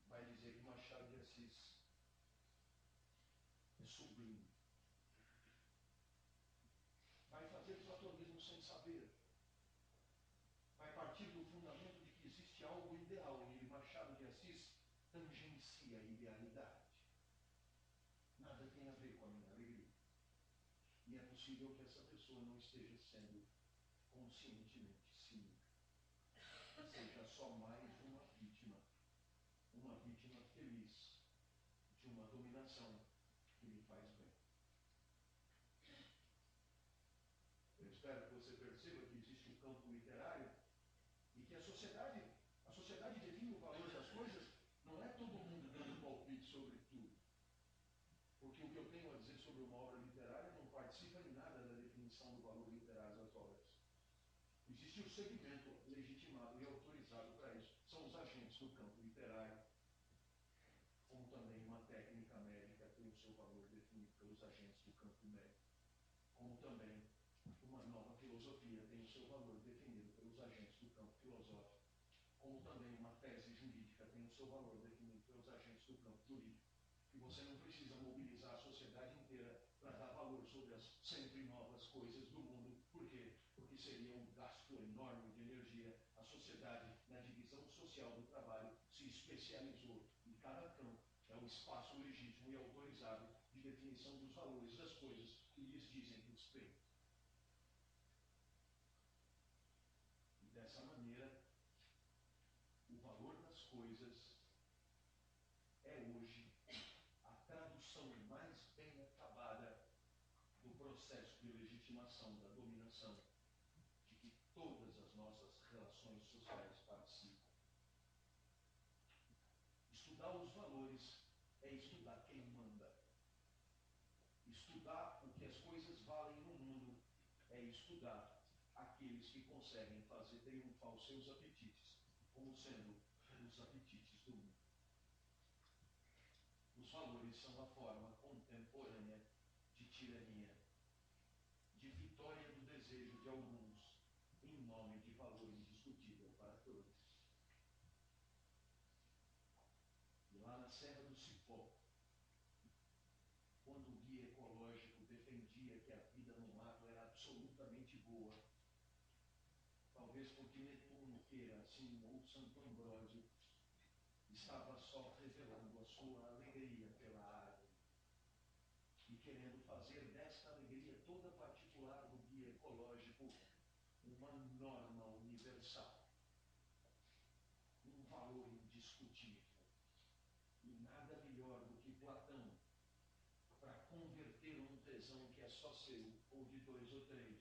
[SPEAKER 1] Vai dizer que Machado de Assis é sublime. Vai fazer platonismo sem saber. Vai partir do fundamento de que existe algo ideal e Machado de Assis tangencia a idealidade. Nada tem a ver com a minha E é possível que essa pessoa não esteja sendo conscientemente cínica, seja só mais uma vítima feliz de uma dominação que lhe faz bem. Eu espero que você perceba que existe um campo literário e que a sociedade define o valor das coisas. Não é todo mundo dando palpite sobre tudo. Porque o que eu tenho a dizer sobre uma obra literária não participa em nada da definição do valor literário das obras. Existe um segmento legitimado e autorizado para isso. São os agentes do campo literário, como também uma técnica médica tem o seu valor definido pelos agentes do campo médico, como também uma nova filosofia tem o seu valor definido pelos agentes do campo filosófico, como também uma tese jurídica tem o seu valor definido pelos agentes do campo jurídico. E você não precisa mobilizar a sociedade inteira para dar valor sobre as sempre novas coisas do mundo. Por quê? Porque seria um gasto enorme de energia. A sociedade, na divisão social do trabalho, se especializou em cada campo. É um espaço legítimo e autorizado de definição dos valores das coisas que lhes dizem respeito. E dessa maneira, o valor das coisas é hoje a tradução mais bem acabada do processo de legitimação da dominação de que todas as nossas relações sociais participam. Estudar os valores é estudar quem manda. Estudar o que as coisas valem no mundo é estudar aqueles que conseguem fazer triunfar os seus apetites, como sendo os apetites do mundo. Os valores são a forma contemporânea de tirania, de vitória do desejo de alguns, em nome de valor indiscutível para todos. E lá na Serra do Cipó, quando o guia ecológico defendia que a vida no mato era absolutamente boa, talvez porque Netuno queira assim, ou Santo Ambrósio, estava só revelando a sua alegria pela árvore e querendo fazer desta alegria toda particular do guia ecológico uma norma universal, um valor indiscutível. E nada melhor do que Platão para converter um tesão que é só seu, ou de dois ou três,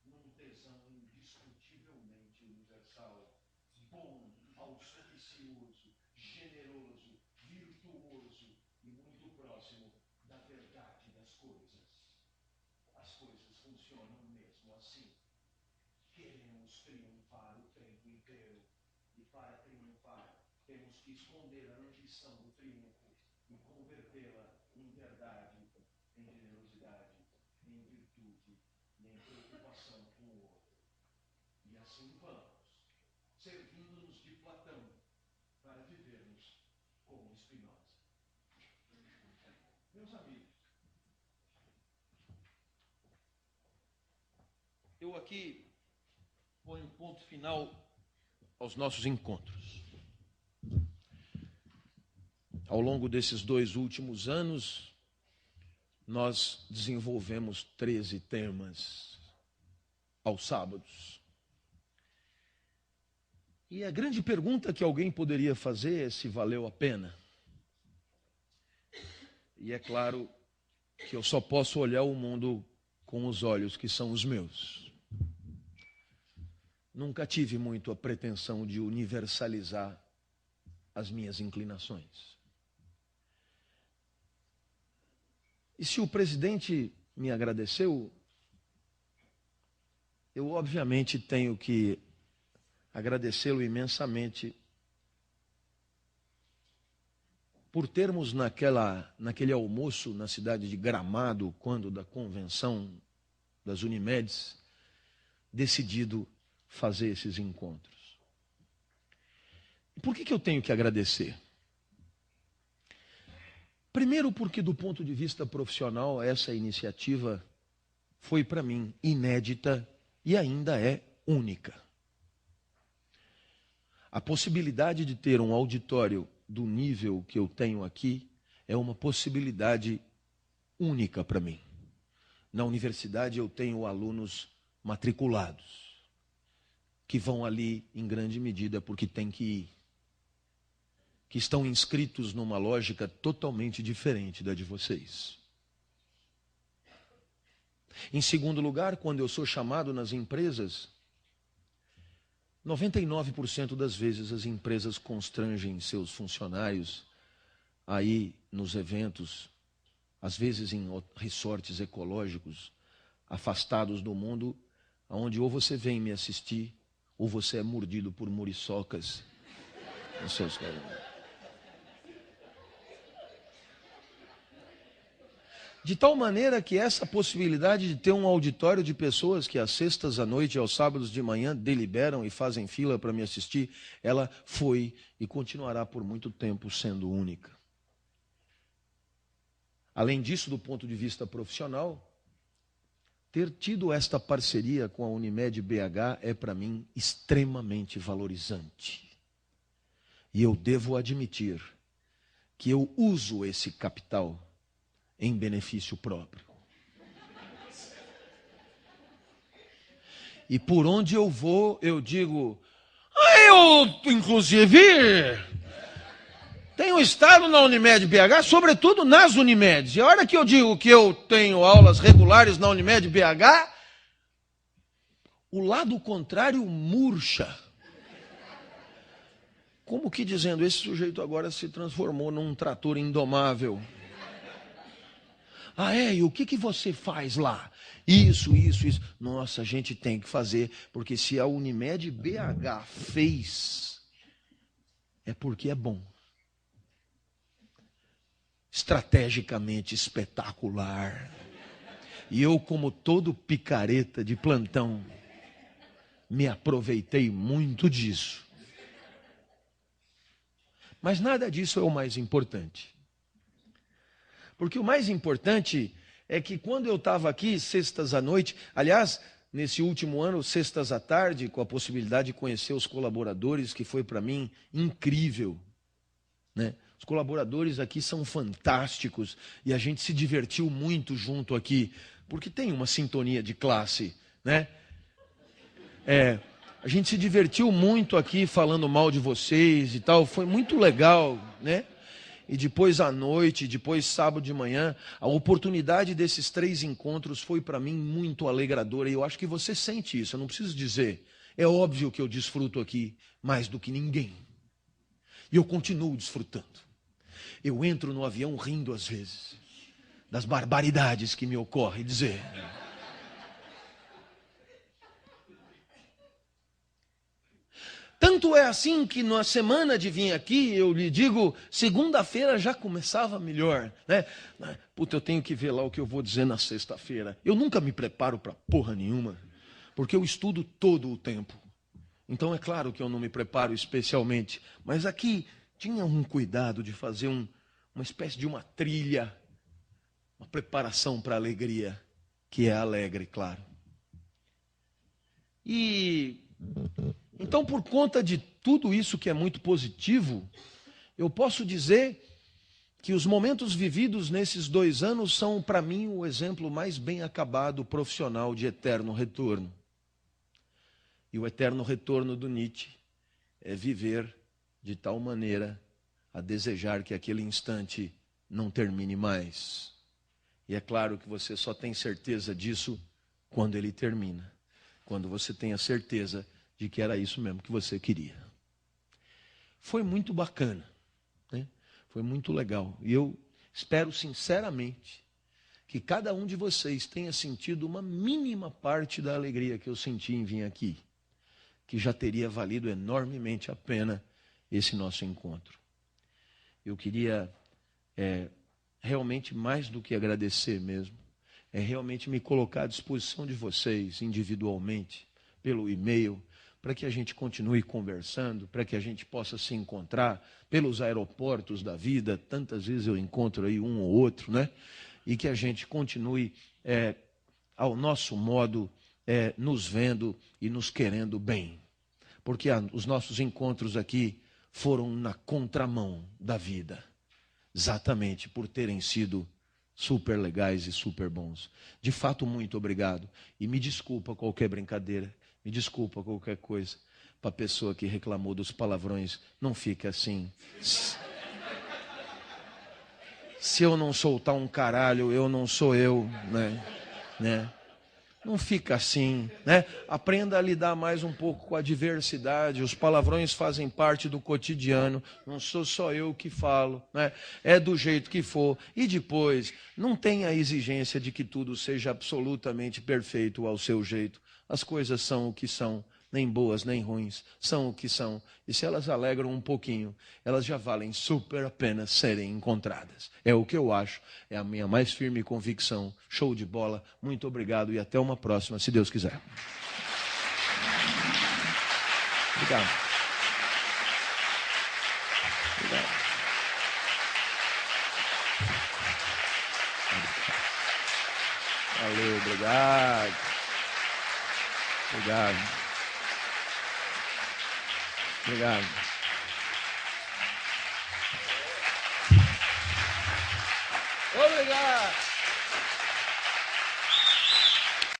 [SPEAKER 1] num tesão indiscutivelmente universal, bom, auspicioso, generoso, virtuoso e muito próximo da verdade das coisas. As coisas funcionam mesmo assim. Queremos triunfar o tempo inteiro. E para triunfar, temos que esconder a ambição do triunfo e convertê-la em verdade, em generosidade, em virtude e em preocupação com o outro. E assim vamos, servindo-nos de Platão para vivermos como Spinoza. Meus amigos, eu aqui ponho ponto final aos nossos encontros. Ao longo desses 2 últimos anos, nós desenvolvemos 13 temas aos sábados. E a grande pergunta que alguém poderia fazer é se valeu a pena. E é claro que eu só posso olhar o mundo com os olhos que são os meus. Nunca tive muito a pretensão de universalizar as minhas inclinações. E se o presidente me agradeceu, eu obviamente tenho que agradecê-lo imensamente por termos naquele almoço na cidade de Gramado, quando da convenção das Unimedes, decidido fazer esses encontros. E por que eu tenho que agradecer? Primeiro porque, do ponto de vista profissional, essa iniciativa foi para mim inédita e ainda é única. A possibilidade de ter um auditório do nível que eu tenho aqui é uma possibilidade única para mim. Na universidade eu tenho alunos matriculados, que vão ali em grande medida porque têm que ir, que estão inscritos numa lógica totalmente diferente da de vocês. Em segundo lugar, quando eu sou chamado nas empresas, 99% das vezes as empresas constrangem seus funcionários a ir nos eventos, às vezes em resorts ecológicos, afastados do mundo, onde ou você vem me assistir, ou você é mordido por muriçocas nos seus caminhos. De tal maneira que essa possibilidade de ter um auditório de pessoas que às sextas à noite e aos sábados de manhã deliberam e fazem fila para me assistir, ela foi e continuará por muito tempo sendo única. Além disso, do ponto de vista profissional, ter tido esta parceria com a Unimed BH é para mim extremamente valorizante. E eu devo admitir que eu uso esse capital em benefício próprio. E por onde eu vou, eu digo, eu, inclusive, tenho estado na Unimed BH, sobretudo nas Unimedes. E a hora que eu digo que eu tenho aulas regulares na Unimed BH, o lado contrário murcha. Como que dizendo, esse sujeito agora se transformou num trator indomável. Ah, e o que você faz lá? Isso. Nossa, a gente tem que fazer, porque se a Unimed BH fez, é porque é bom. Estrategicamente espetacular. E eu, como todo picareta de plantão, me aproveitei muito disso. Mas nada disso é o mais importante. Porque o mais importante é que quando eu estava aqui, sextas à noite, aliás, nesse último ano, sextas à tarde, com a possibilidade de conhecer os colaboradores, que foi para mim incrível, né? Os colaboradores aqui são fantásticos e a gente se divertiu muito junto aqui, porque tem uma sintonia de classe, né? A gente se divertiu muito aqui falando mal de vocês e tal, foi muito legal, né? E depois à noite, depois sábado de manhã, a oportunidade desses 3 encontros foi para mim muito alegradora. E eu acho que você sente isso, eu não preciso dizer. É óbvio que eu desfruto aqui mais do que ninguém. E eu continuo desfrutando. Eu entro no avião rindo às vezes, das barbaridades que me ocorre dizer. Tanto é assim que na semana de vir aqui, eu lhe digo, segunda-feira já começava melhor, né? Puta, eu tenho que ver lá o que eu vou dizer na sexta-feira. Eu nunca me preparo para porra nenhuma, porque eu estudo todo o tempo. Então é claro que eu não me preparo especialmente, mas aqui tinha um cuidado de fazer uma espécie de uma trilha, uma preparação para a alegria, que é alegre, claro. E então, por conta de tudo isso que é muito positivo, eu posso dizer que os momentos vividos nesses 2 anos são, para mim, o exemplo mais bem acabado profissional de eterno retorno. E o eterno retorno do Nietzsche é viver de tal maneira a desejar que aquele instante não termine mais. E é claro que você só tem certeza disso quando ele termina. Quando você tem a certeza de que era isso mesmo que você queria. Foi muito bacana, né? Foi muito legal. E eu espero sinceramente que cada um de vocês tenha sentido uma mínima parte da alegria que eu senti em vir aqui, que já teria valido enormemente a pena esse nosso encontro. Eu queria realmente, mais do que agradecer mesmo, realmente me colocar à disposição de vocês individualmente, pelo e-mail, para que a gente continue conversando, para que a gente possa se encontrar pelos aeroportos da vida. Tantas vezes eu encontro aí um ou outro, né? E que a gente continue ao nosso modo, nos vendo e nos querendo bem. Porque os nossos encontros aqui foram na contramão da vida, exatamente por terem sido super legais e super bons. De fato, muito obrigado. E me desculpa qualquer brincadeira, me desculpa qualquer coisa. Para a pessoa que reclamou dos palavrões, não fica assim. Se eu não soltar um caralho, eu não sou eu, né? Não fica assim, né? Aprenda a lidar mais um pouco com a diversidade. Os palavrões fazem parte do cotidiano. Não sou só eu que falo, né? É do jeito que for. E depois, não tenha a exigência de que tudo seja absolutamente perfeito ao seu jeito. As coisas são o que são, nem boas nem ruins, são o que são. E se elas alegram um pouquinho, elas já valem super a pena serem encontradas. É o que eu acho, é a minha mais firme convicção. Show de bola, muito obrigado e até uma próxima, se Deus quiser. Obrigado. Obrigado. Valeu, obrigado. Obrigado. Obrigado. Obrigado.